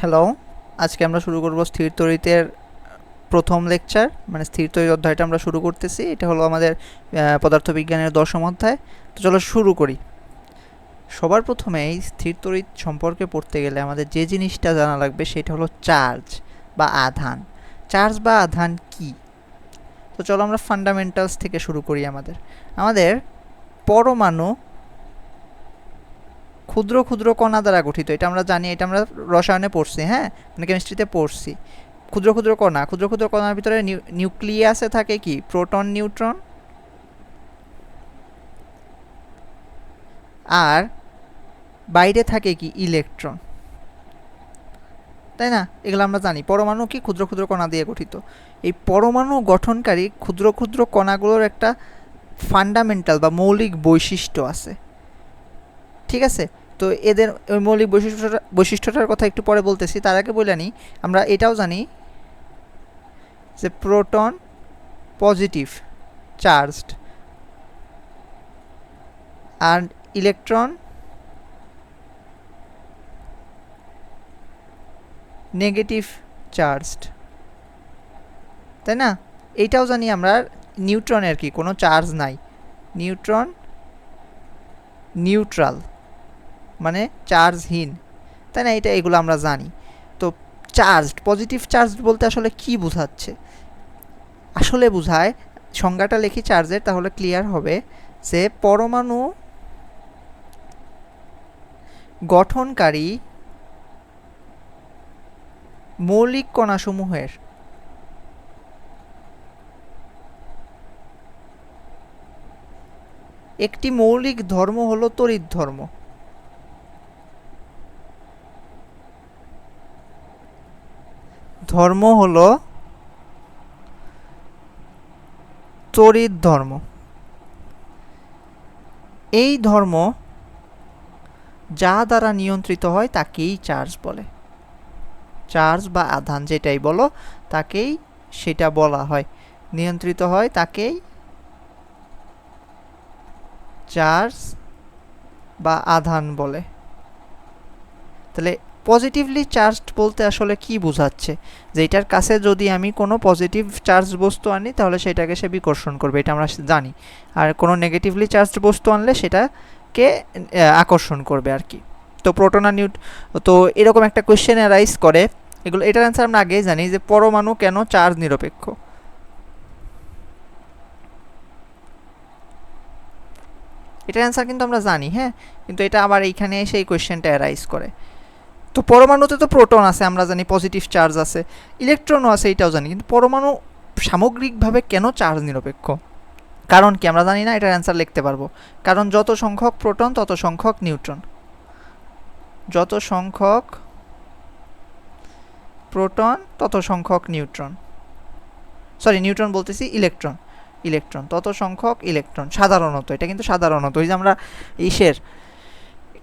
Hello, আজকে আমরা শুরু করব স্থির তড়িতের প্রথম লেকচার, মানে স্থির তড়িৎ অধ্যায়টা আমরা শুরু করতেছি। এটা হলো আমাদের পদার্থবিজ্ঞানের 10ম অধ্যায়। তো চলো শুরু করি। সবার প্রথমে এই স্থির তড়িৎ সম্পর্কে পড়তে গেলে আমাদের যে জিনিসটা জানা লাগবে সেটা হলো চার্জ বা আধান। চার্জ বা আধান কি? তো চলো আমরা ফান্ডামেন্টালস থেকে শুরু করি। আমাদের পরমাণু ক্ষুদ্র ক্ষুদ্র কণা দ্বারা গঠিত, এটা আমরা জানি, এটা আমরা রসায়নে পড়ছি, হ্যাঁ, মানে কেমিস্ট্রিতে পড়ছি। ক্ষুদ্র ক্ষুদ্র কণা, ক্ষুদ্র ক্ষুদ্র কণার ভিতরে নিউক্লিয়াসে থাকে কি প্রোটন নিউট্রন, আর বাইরে থাকে কি ইলেকট্রন, তাই না? এগুলো আমরা জানি। পরমাণু কি ক্ষুদ্র ক্ষুদ্র কণা দিয়ে গঠিত। এই পরমাণু গঠনকারী ক্ষুদ্র ক্ষুদ্র কণাগুলোর একটা ফান্ডামেন্টাল বা মৌলিক বৈশিষ্ট্য আছে, ঠিক আছে? তো এদের ওই মৌলিক বৈশিষ্ট্যটার কথা একটু পরে বলতেছি। তার আগে বলে নিই, আমরা এটাও জানি যে প্রোটন পজিটিভ চার্জড আর ইলেকট্রন নেগেটিভ চার্জড, তাই না? এইটাও জানি আমরা নিউট্রনের কি কোনো চার্জ নাই, নিউট্রন নিউট্রাল মানে চার্জহীন, তাই না? এগুলো আমরা জানি। তো চার্জড, পজিটিভ চার্জড বলতে আসলে কি বোঝাচ্ছে? আসলে বোঝায়, সংজ্ঞাটা লিখি চার্জের, তাহলে ক্লিয়ার হবে যে পরমাণু গঠনকারী মৌলিক কণাসমূহের একটি মৌলিক ধর্ম হলো তড়িৎ ধর্ম। ধর্ম হলো তড়িৎ ধর্ম। এই ধর্ম যা দ্বারা নিয়ন্ত্রিত হয় তাকেই চার্জ বলে। চার্জ বা আধান যেটাই বলো, তাকেই সেটা বলা হয়। নিয়ন্ত্রিত হয় তাকেই চার্জ বা আধান বলে। তাহলে পজিটিভলি চার্জড বলতে আসলে কি বোঝাচ্ছে? যে এটার কাছে যদি আমি কোনো পজিটিভ চার্জ বস্তু আনি তাহলে সেটাকে সে বিকর্ষণ করবে, এটা আমরা জানি। আর কোনো নেগেটিভলি চার্জড বস্তু আনলে সেটাকে আকর্ষণ করবে আর কি। তো প্রোটন আর তো এরকম একটা কোয়েশ্চেন অ্যারাইজ করে, এটার অ্যান্সার আমরা আগেই জানি যে পরমাণু কেন চার্জ নিরপেক্ষ। এটার অ্যান্সার কিন্তু আমরা জানি, হ্যাঁ, কিন্তু এটা আবার এইখানে এসে এই কোয়েশ্চেনটা অ্যারাইজ করে। তো পরমাণুতে তো প্রোটন আছে, আমরা জানি পজিটিভ চার্জ আছে, ইলেকট্রনও আছে, এটাও জানি, কিন্তু পরমাণু সামগ্রিকভাবে কেন চার্জ নিরপেক্ষ? কারণ কি আমরা জানি না, এটার অ্যান্সার লিখতে পারবো। কারণ যত সংখ্যক প্রোটন তত সংখ্যক নিউট্রন, যত সংখ্যক প্রোটন তত সংখ্যক নিউট্রন, সরি নিউট্রন বলতেছি, ইলেকট্রন তত সংখ্যক ইলেকট্রন। সাধারণত এটা কিন্তু সাধারণত, ওই যে আমরা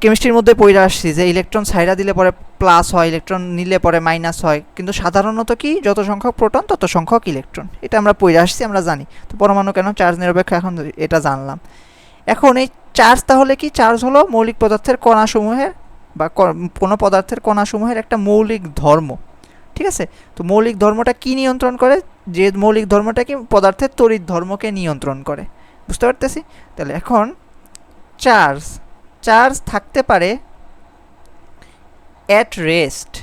কেমিস্ট্রির মধ্যে পড়ে আসছি যে ইলেকট্রন ছাইরা দিলে পরে প্লাস হয়, ইলেকট্রন নিলে পরে মাইনাস হয়, কিন্তু সাধারণত কি যত সংখ্যক প্রোটন তত সংখ্যক ইলেকট্রন, এটা আমরা পড়ে আসছি, আমরা জানি। তো পরমাণু কেন চার্জ নিরপেক্ষ এখন এটা জানলাম। এখন এই চার্জ তাহলে কি? চার্জ হলো মৌলিক পদার্থের কণাসমূহের বা কোনো পদার্থের কণাসমূহের একটা মৌলিক ধর্ম, ঠিক আছে? তো মৌলিক ধর্মটা কি নিয়ন্ত্রণ করে? যে মৌলিক ধর্মটা কি পদার্থের তড়িৎ ধর্মকে নিয়ন্ত্রণ করে, বুঝতে পারতেছি? তাহলে এখন চার্জ থাকতে পারে অ্যাট রেস্ট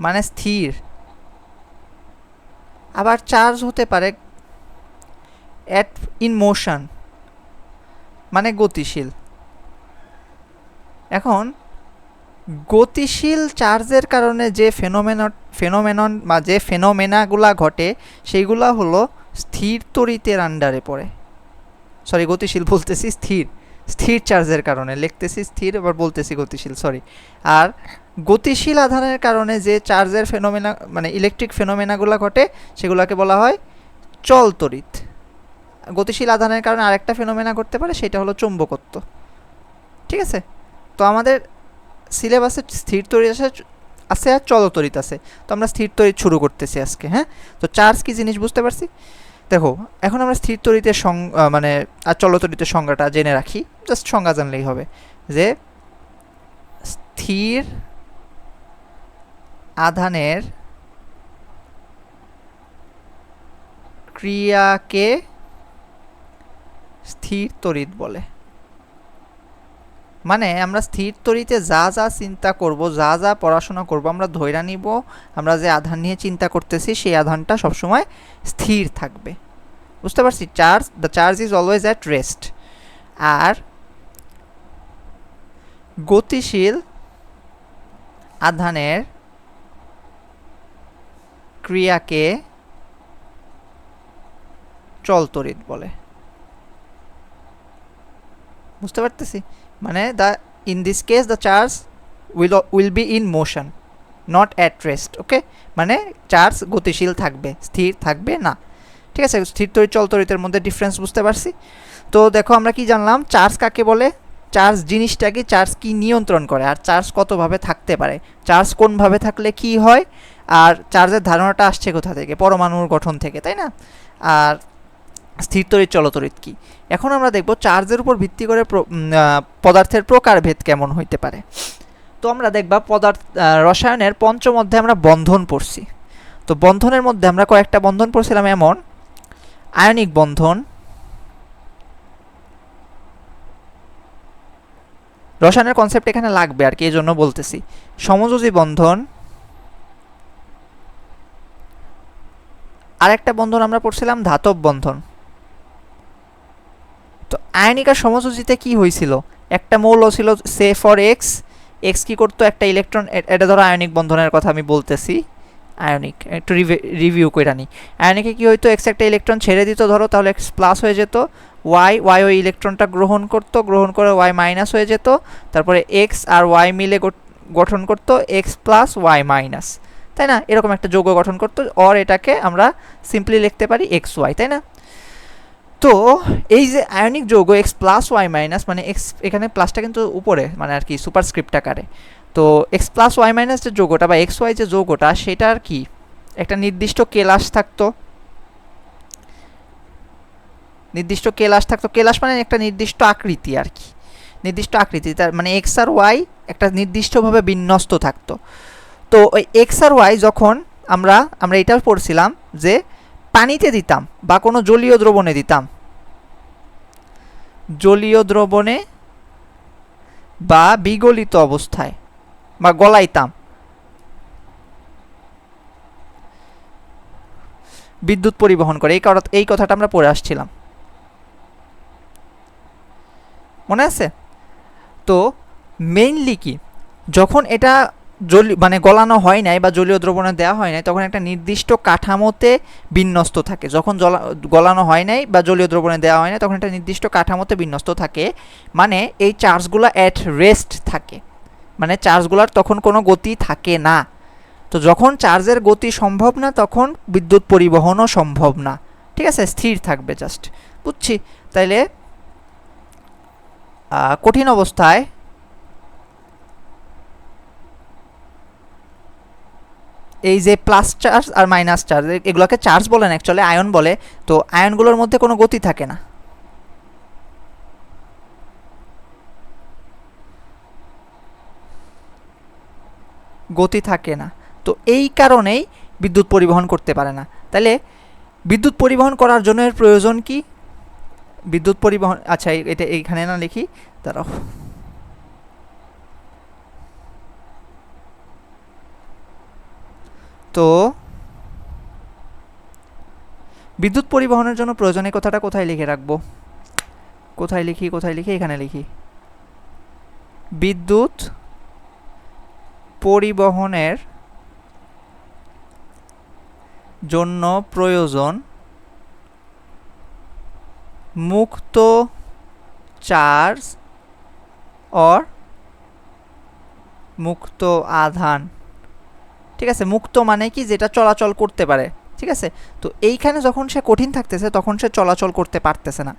মানে স্থির, আবার চার্জ হতে পারে অ্যাট ইন মোশন মানে গতিশীল। এখন গতিশীল চার্জের কারণে যে ফেনোমেনন বা যে ফেনোমেনাগুলা ঘটে সেইগুলা হলো স্থির তড়িতের আন্ডারে পড়ে। সরি, গতিশীল বলতেছি, স্থির চার্জের কারণে লিখতেছি স্থির, আবার বলতেছি গতিশীল, সরি। আর গতিশীল আধানের কারণে যে চার্জের ফেনোমেনা মানে ইলেকট্রিক ফেনোমেনাগুলো ঘটে সেগুলোকে বলা হয় চল তড়িৎ। গতিশীল আধানের কারণে আরেকটা ফেনোমেনা ঘটতে পারে, সেটা হলো চৌম্বকত্ব, ঠিক আছে? তো আমাদের সিলেবাসে স্থির তড়িৎ আছে আর চল তড়িৎ আছে, তো আমরা স্থির তড়িৎ শুরু করতেছি আজকে, হ্যাঁ। তো চার্জ কি জিনিস বুঝতে পারছি। দেখো, এখন আমরা স্থির তড়িতের মানে আর চল তড়িতের সংজ্ঞাটা জেনে রাখি, জাস্ট সংজ্ঞা জানলেই হবে যে স্থির আধানের ক্রিয়াকে স্থির তড়িৎ বলে। মানে আমরা স্থির তড়িতে যা যা চিন্তা করব, যা যা পড়াশোনা করব, আমরা ধইরা নিব আমরা যে আধান নিয়ে চিন্তা করতেছি সেই আধানটা সবসময় স্থির থাকবে। বুঝতে পারছি? The charge is always at rest. আর গতিশীল আধানের ক্রিয়াকে চল তড়িৎ বলে। বুঝতে পারতেছি? মানে in this case the charge will be in motion, not at rest. Okay, মানে চার্জ গতিশীল থাকবে, স্থির থাকবে না। ঠিক আছে, স্থির তড়িৎ চল তড়িতের মধ্যে ডিফারেন্স বুঝতে পারছি। তো দেখো আমরা কি জানলাম, চার্জ কাকে বলে, চার্জ জিনিসটাকে, চার্জ কি নিয়ন্ত্রণ করে, আর চার্জ কতভাবে থাকতে পারে, চার্জ কোনভাবে থাকলে কি হয়, আর চার্জের ধারণাটা আসছে কোথা থেকে, পরমাণুর গঠন থেকে, তাই না? আর স্থির তড়িৎ চলতড়িৎ কি। এখন আমরা দেখব চার্জের উপর ভিত্তি করে পদার্থের প্রকারভেদ কেমন হইতে পারে। তো আমরা দেখবা রসায়নের পঞ্চম অধ্যায়ে আমরা বন্ধন পড়ছি। তো বন্ধনের মধ্যে আমরা কয়েকটা বন্ধন পড়ছিলাম, এমন আয়নিক বন্ধন, রসায়নের কনসেপ্ট এখানে লাগবে আর কি, এই জন্য বলতেছি। সমযোজী বন্ধন, আর একটা বন্ধন আমরা পড়ছিলাম ধাতব বন্ধন। তো আয়নিক আর সমযোজিতে কি হয়েছিল, একটা মৌল ছিল সে ফর এক্স, এক্স কি করতো, একটা ইলেকট্রন, এটা ধরো আয়নিক বন্ধনের কথা আমি বলতেছি, আয়নিক একটু রিভিউ করে নিই। আয়নিকে কি হইতো, এক্স একটা ইলেকট্রন ছেড়ে দিত ধরো, তাহলে এক্স প্লাস হয়ে যেত, ওয়াই ওই ইলেকট্রনটা গ্রহণ করে ওয়াই মাইনাস হয়ে যেত, তারপরে এক্স আর ওয়াই মিলে গঠন করতো এক্স প্লাস ওয়াই মাইনাস, তাই না? এরকম একটা যৌগ গঠন করতো, অর এটাকে আমরা সিম্পলি লিখতে পারি এক্স ওয়াই, তাই না? তো এই যে আয়নিক যৌগ এক্স প্লাস ওয়াই মাইনাস, মানে এক্স এখানে প্লাসটা কিন্তু উপরে, মানে আর কি সুপারস্ক্রিপ্ট আকারে। তো এক্স প্লাস ওয়াই মাইনাস যে যৌগটা বা এক্স ওয়াই যে যৌগটা, সেটার কি একটা নির্দিষ্ট কেলাস থাকতো, কেলাস মানে একটা নির্দিষ্ট আকৃতি আর কি, নির্দিষ্ট আকৃতি, তার মানে এক্স আর ওয়াই একটা নির্দিষ্টভাবে বিন্যস্ত থাকতো। তো ওই এক্স আর ওয়াই যখন আমরা এটাও পড়ছিলাম যে পানিতে দিতাম বা কোনো জলীয় দ্রবণে দিতাম, জলীয় দ্রবণে বা বিগলিত অবস্থায় বা গলাইতাম, বিদ্যুৎ পরিবহন করে, এই কথাটা আমরা পড়ে আসছিলাম, মনে আছে? তো মেইনলি কি, যখন এটা মানে গলানো হয় নাই বা জলীয় দ্রবণে দেওয়া হয় নাই, তখন একটা নির্দিষ্ট কাঠামোতে বিন্যস্ত থাকে। যখন গলানো হয় নাই বা জলীয় দ্রবণে দেওয়া হয় নাই, তখন একটা নির্দিষ্ট কাঠামোতে বিন্যস্ত থাকে, মানে এই চার্জগুলো অ্যাট রেস্ট থাকে, মানে চার্জগুলোর তখন কোনো গতি থাকে না। তো যখন চার্জের গতি সম্ভব না, তখন বিদ্যুৎ পরিবহনও সম্ভব না। ঠিক আছে, স্থির থাকবে জাস্ট, বুঝছি? তাইলে কঠিন অবস্থায় এই যে প্লাস চার্জ আর মাইনাস চার্জ, এগুলোকে চার্জ বলে না, অ্যাকচুয়ালি আয়ন বলে। তো আয়নগুলোর মধ্যে কোনো গতি থাকে না, তো এই কারণেই বিদ্যুৎ পরিবহন করতে পারে না। তাহলে বিদ্যুৎ পরিবহন করার জন্য এর প্রয়োজন কি, বিদ্যুৎ পরিবহন, আচ্ছা এটা এইখানে না লিখি, দাঁড়াও। তো বিদ্যুৎ পরিবহনের জন্য প্রয়োজনীয় কথাটা কোথায় লিখে রাখবো, কোথায় লিখি, এখানে লিখি। বিদ্যুৎ পরিবহনের জন্য প্রয়োজন মুক্ত চার্জ और মুক্ত আধান। ঠিক আছে, মুক্ত মানে কি, যেটা চলাচল করতে পারে। ঠিক আছে, তো এইখানে যখন সে কঠিন থাকতেছে তখন সে চলাচল করতে পারতেছে না,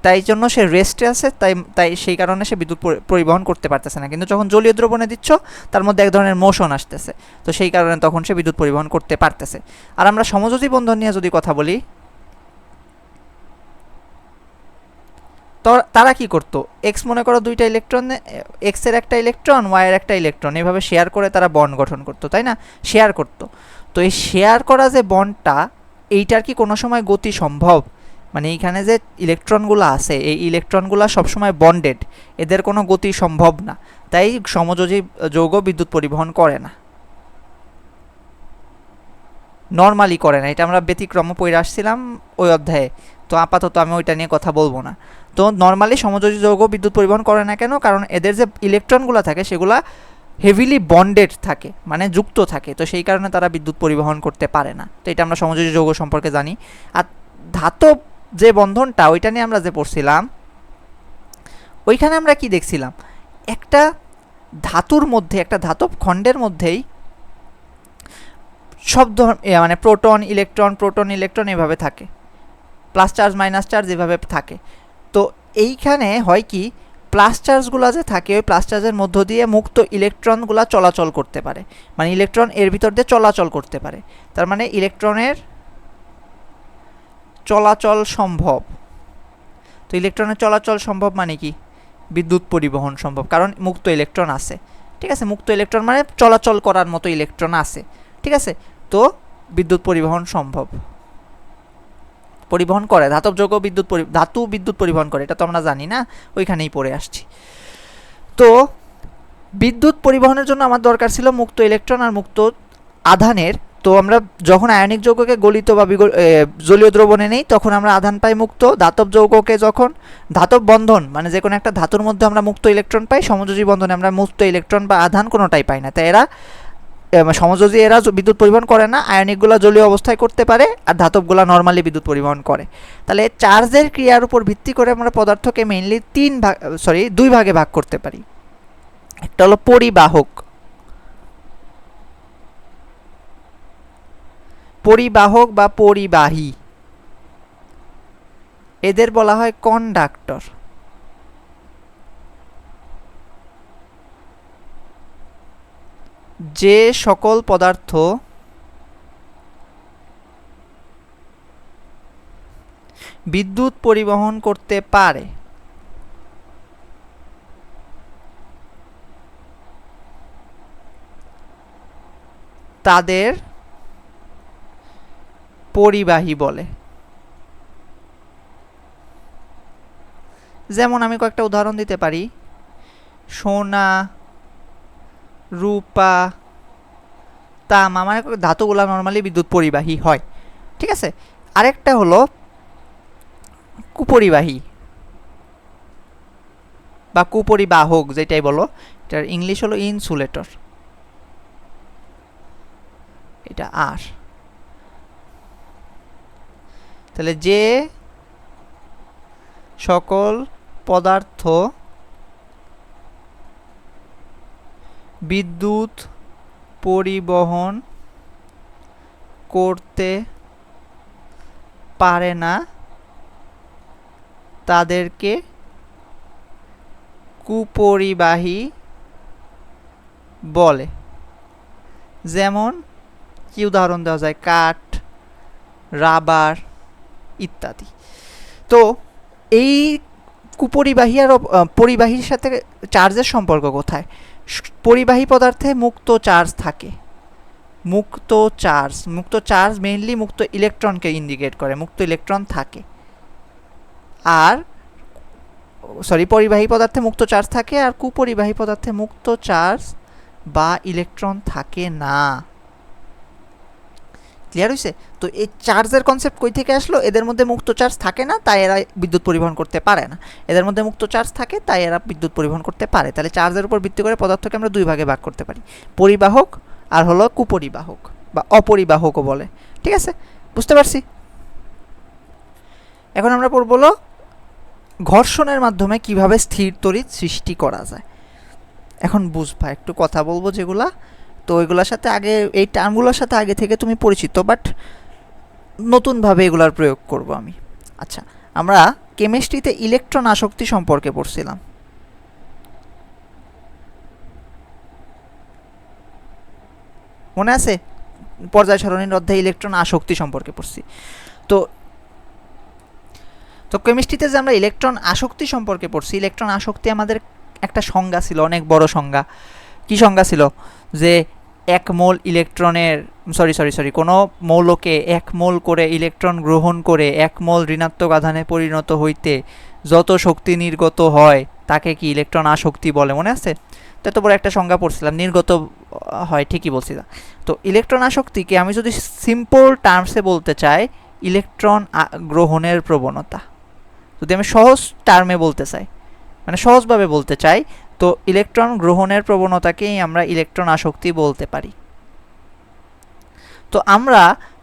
তাই জন্য সে রেস্টে আছে, তাই সেই কারণে সে বিদ্যুৎ পরিবহন করতে পারতেছে না। কিন্তু যখন জলীয় দ্রবণে দিচ্ছ, তার মধ্যে এক ধরনের মোশন আসতেছে, তো সেই কারণে তখন সে বিদ্যুৎ পরিবহন করতে পারতেছে। আর আমরা সমযোজী বন্ধন নিয়ে যদি কথা বলি, তারা কি করত, এক্স মনে করো দুইটা ইলেকট্রন, এক্স এর একটা ইলেকট্রন, ওয়াই এর একটা ইলেকট্রন, এইভাবে শেয়ার করে তারা বন্ড গঠন করতো, তাই না? শেয়ার করতো। তো এই শেয়ার করা যে বন্ডটা, এইটার কি কোনো সময় গতি সম্ভব? মানে এইখানে যে ইলেকট্রনগুলো আছে, এই ইলেকট্রনগুলো সবসময় বন্ডেড, এদের কোনো গতি সম্ভব না, তাই সমযোজী যৌগ বিদ্যুৎ পরিবহন করে না, নর্মালি করে না। এটা আমরা ব্যতিক্রম পড়ে আসছিলাম ওই অধ্যায়ে, তো আপাতত আমি ওইটা নিয়ে কথা বলবো না। তো নর্মালি সমযোজী যৌগ বিদ্যুৎ পরিবহন করে না কেন? কারণ এদের যে ইলেকট্রনগুলো থাকে সেগুলা হেভিলি বন্ডেড থাকে, মানে যুক্ত থাকে, তো সেই কারণে তারা বিদ্যুৎ পরিবহন করতে পারে না। তো এটা আমরা সমযোজী যৌগ সম্পর্কে জানি। আর ধাতব যে বন্ধনটা, ওইটা নিয়ে আমরা যে পড়ছিলাম, ওইখানে আমরা কি দেখছিলাম, একটা ধাতুর মধ্যে, একটা ধাতব খণ্ডের মধ্যেই সব মানে প্রোটন ইলেকট্রন এভাবে থাকে, প্লাস চার্জ মাইনাস চার্জ এভাবে থাকে। তো এইখানে হয় কি, প্লাস চার্জগুলো যে থাকে, ওই প্লাস চার্জের মধ্য দিয়ে মুক্ত ইলেকট্রনগুলো চলাচল করতে পারে, মানে ইলেকট্রন এর ভিতর দিয়ে চলাচল করতে পারে, তার মানে ইলেকট্রনের চলাচল সম্ভব। তো ইলেকট্রনের চলাচল সম্ভব মানে কি, বিদ্যুৎ পরিবহন সম্ভব, কারণ মুক্ত ইলেকট্রন আছে, ঠিক আছে? মুক্ত ইলেকট্রন মানে চলাচল করার মতো ইলেকট্রন আছে, ঠিক আছে? তো বিদ্যুৎ পরিবহন সম্ভব, পরিবহন করে ধাতব যৌগ ধাতু বিদ্যুৎ পরিবহন করে, এটা তো আমরা জানি না, ওইখানেই পড়ে আসছি। তো বিদ্যুৎ পরিবহনের জন্য আমার দরকার ছিল মুক্ত ইলেকট্রন আর মুক্ত আধানের। তো আমরা যখন আয়নিক যৌগকে গলিত বা জলীয় দ্রবণে নেই, তখন আমরা আধান পাই মুক্ত। ধাতব যৌগকে যখন ধাতব বন্ধন, মানে যে কোনো একটা ধাতুর মধ্যে আমরা মুক্ত ইলেকট্রন পাই, সমযোজী বন্ধনে আমরা মুক্ত ইলেকট্রন বা আধান কোনোটাই পাই না। তাই এরা সমযোজী, এরা বিদ্যুৎ পরিবহন করে না, আয়নিকগুলো জলীয় অবস্থায় করতে পারে, আর ধাতবগুলো নর্মালি বিদ্যুৎ পরিবহন করে। তাহলে চার্জের ক্রিয়ার উপর ভিত্তি করে আমরা পদার্থকে মেইনলি দুই ভাগে ভাগ করতে পারি। একটা হলো পরিবাহক, পরিবাহক বা পরিবাহী, এদের বলা হয় কন্ডাক্টর। যে সকল পদার্থ বিদ্যুৎ পরিবহন করতে পারে তাদের পরিবাহী বলে। যেমন আমি কয়েকটা উদাহরণ দিতে পারি, সোনা, রূপা, তামা, মানে ধাতুগুলা নর্মালি বিদ্যুৎ পরিবাহী হয়, ঠিক আছে? আরেকটা হলো কুপরিবাহী বা কুপরিবাহক, যেটাই বলো, এটার ইংলিশ হলো ইনসুলেটর, এটা আর। তাহলে যে সকল পদার্থ বিদ্যুৎ পরিবহন করতে পারে না তাদেরকে কুপরিবাহী বলে। যেমন কি উদাহরণ দেওয়া যায়, কাঠ, রাবার ইত্যাদি। তো এই কুপরিবাহী আর পরিবাহীর সাথে চার্জের সম্পর্ক কোথায়? পরিবাহী পদার্থে মুক্ত চার্জ থাকে, মুক্ত চার্জ মেইনলি মুক্ত ইলেকট্রনকে ইন্ডিকেট করে, মুক্ত ইলেকট্রন থাকে। আর পরিবাহী পদার্থে মুক্ত চার্জ থাকে, আর কুপরিবাহী পদার্থে মুক্ত চার্জ বা ইলেকট্রন থাকে না। ক্লিয়ার হয়েছে? তো এই চার্জের কনসেপ্ট কই থেকে আসলো? এদের মধ্যে মুক্ত চার্জ থাকে না, তাই এরা বিদ্যুৎ পরিবহন করতে পারে না। এদের মধ্যে মুক্ত চার্জ থাকে, তাই এরা বিদ্যুৎ পরিবহন করতে পারে। তাহলে চার্জের উপর ভিত্তি করে পদার্থকে আমরা দুই ভাগে ভাগ করতে পারি, পরিবাহক আর হলো কুপরিবাহক বা অপরিবাহকও বলে, ঠিক আছে? বুঝতে পারছি? এখন আমরা পড়ব হলো ঘর্ষণের মাধ্যমে কিভাবে স্থির তড়িৎ সৃষ্টি করা যায়। এখন বুঝবা, একটু কথা বলবো যেগুলা, তো ওইগুলোর সাথে আগে, এই টার্মগুলোর সাথে আগে থেকে তুমি পরিচিত, বাট নতুনভাবে এগুলার প্রয়োগ করব আমি। আচ্ছা, আমরা কেমিস্ট্রিতে ইলেকট্রন আসক্তি সম্পর্কে পড়ছিলাম, মনে আছে? পর্যায় সারণীর অধ্যায়ে ইলেকট্রন আসক্তি সম্পর্কে পড়ছি। তো তো কেমিস্ট্রিতে যে আমরা ইলেকট্রন আসক্তি সম্পর্কে পড়ছি, ইলেকট্রন আসক্তি আমাদের একটা সংজ্ঞা ছিল, অনেক বড় সংজ্ঞা। কি সংজ্ঞা ছিল? যে এক মোল ইলেকট্রনের সরি কোনো মৌলকে এক মোল করে ইলেকট্রন গ্রহণ করে এক মোল ঋণাত্মক আধানে পরিণত হইতে যত শক্তি নির্গত হয় তাকে কি ইলেকট্রন আসক্তি বলে, মনে আছে? তো এত বড় একটা সংজ্ঞা পড়ছিলাম, নির্গত হয়, ঠিকই বলছিলাম। তো ইলেকট্রন আসক্তিকে আমি যদি সিম্পল টার্মসে বলতে চাই, ইলেকট্রন গ্রহণের প্রবণতা। যদি আমি সহজ টার্মে বলতে চাই, মানে সহজভাবে বলতে চাই, তো ইলেকট্রন গ্রহণের প্রবণতাকেই আমরা ইলেকট্রন আসক্তি বলতে পারি। তো আমরা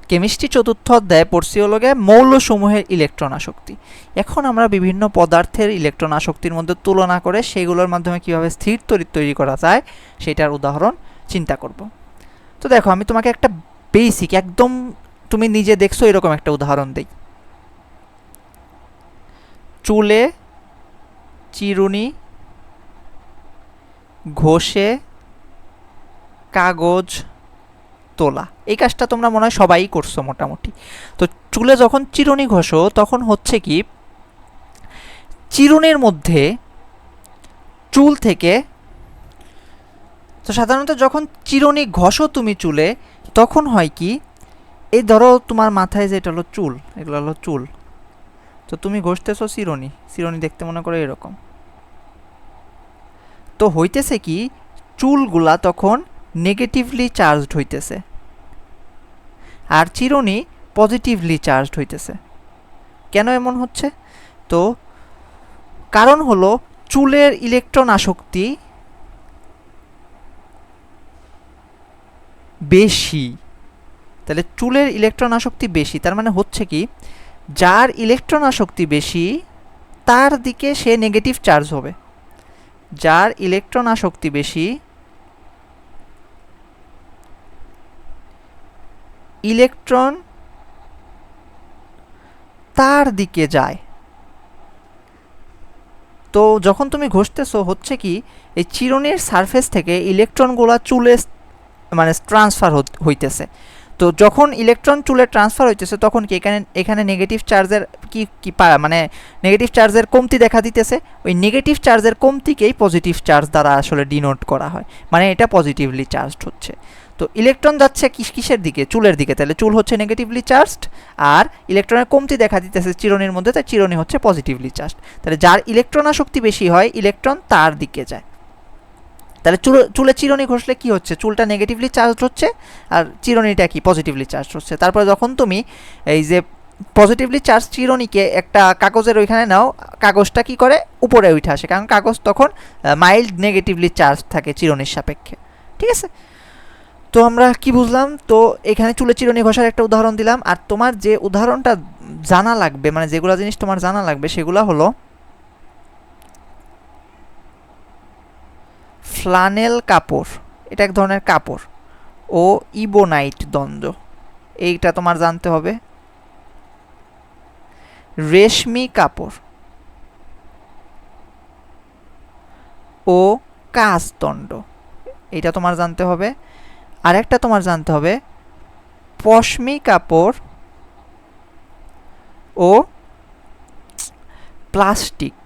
কেমিস্ট্রি চতুর্থ অধ্যায়ে পড়ছি হলো গিয়ে মৌলসমূহের ইলেকট্রন আসক্তি। এখন আমরা বিভিন্ন পদার্থের ইলেকট্রন আসক্তির মধ্যে তুলনা করে সেগুলোর মাধ্যমে কীভাবে স্থির তড়িৎ তৈরি করা যায় সেটার উদাহরণ চিন্তা করব। তো দেখো, আমি তোমাকে একটা বেসিক, একদম তুমি নিজে দেখছো এরকম একটা উদাহরণ দেই। চুলে চিরুনি ঘষে কাগজ তোলা, এই কাজটা তোমরা মনে হয় সবাই করছো মোটামুটি। তো চুলে যখন চিরুনি ঘষো তখন হচ্ছে কি, চিরুনির মধ্যে চুল থেকে, তো সাধারণত যখন চিরুনি ঘষো তুমি চুলে, তখন হয় কি, এই ধরো তোমার মাথায় যেটা হলো চুল, এগুলো হলো চুল, তো তুমি ঘষতেছো চিরুনি, চিরুনি দেখতে মনে করো এরকম। তো হইতেছে কি, চুলগুলা তখন নেগেটিভলি চার্জড হইতেছে আর চিরুনি পজিটিভলি চার্জড হইতেছে। কেন এমন হচ্ছে? তো কারণ হলো চুলের ইলেকট্রন আসক্তি বেশি। তাহলে চুলের ইলেকট্রন আসক্তি বেশি, তার মানে হচ্ছে কি, যার ইলেকট্রন আসক্তি বেশি তার দিকে সে নেগেটিভ চার্জ হবে। যার ইলেকট্রন আসক্তি বেশি, ইলেকট্রন তার দিকে যায়। তো যখন তুমি ঘষতেছো হচ্ছে কি, এই চিরুনির সারফেস থেকে ইলেকট্রনগুলো চুলে মানে ট্রান্সফার হইতেছে। তো যখন ইলেকট্রন চুলে ট্রান্সফার হইতেছে তখন কি এখানে নেগেটিভ চার্জের কি মানে নেগেটিভ চার্জের কমতি দেখা দিতেছে। ওই নেগেটিভ চার্জের কমতিকেই পজিটিভ চার্জ দ্বারা আসলে ডিনোট করা হয়, মানে এটা পজিটিভলি চার্জড হচ্ছে। তো ইলেকট্রন যাচ্ছে কিসের দিকে? চুলের দিকে। তাহলে চুল হচ্ছে নেগেটিভলি চার্জড, আর ইলেকট্রনের কমতি দেখা দিতেছে চিরুনির মধ্যে, তাই চিরুনি হচ্ছে পজিটিভলি চার্জড। তাহলে যার ইলেকট্রন আসক্তি বেশি হয়, ইলেকট্রন তার দিকে যায়। তাহলে চুলে চিরুনি ঘষলে কি হচ্ছে? চুলটা নেগেটিভলি চার্জড হচ্ছে আর চিরুনিটা কি পজিটিভলি চার্জড হচ্ছে। তারপরে যখন তুমি এই যে পজিটিভলি চার্জ চিরুনিকে একটা কাগজের ওইখানে নাও, কাগজটা কি করে? উপরে উঠে আসে, কারণ কাগজ তখন মাইল্ড নেগেটিভলি চার্জ থাকে চিরুনির সাপেক্ষে। ঠিক আছে? তো আমরা কি বুঝলাম? তো এখানে চুলে চিরুনি ঘষার একটা উদাহরণ দিলাম। আর তোমার যে উদাহরণটা জানা লাগবে, মানে যেগুলো জিনিস তোমার জানা লাগবে, সেগুলো হলো ফ্লানেল কাপড়, এটা এক ধরনের কাপড়, ও ইবোনাইট দ্বন্দ্ব, এইটা তোমার জানতে হবে। রেশমি কাপড় ও কাঁচদণ্ড, এইটা তোমার জানতে হবে। আরেকটা তোমার জানতে হবে পশমি কাপড় ও প্লাস্টিক।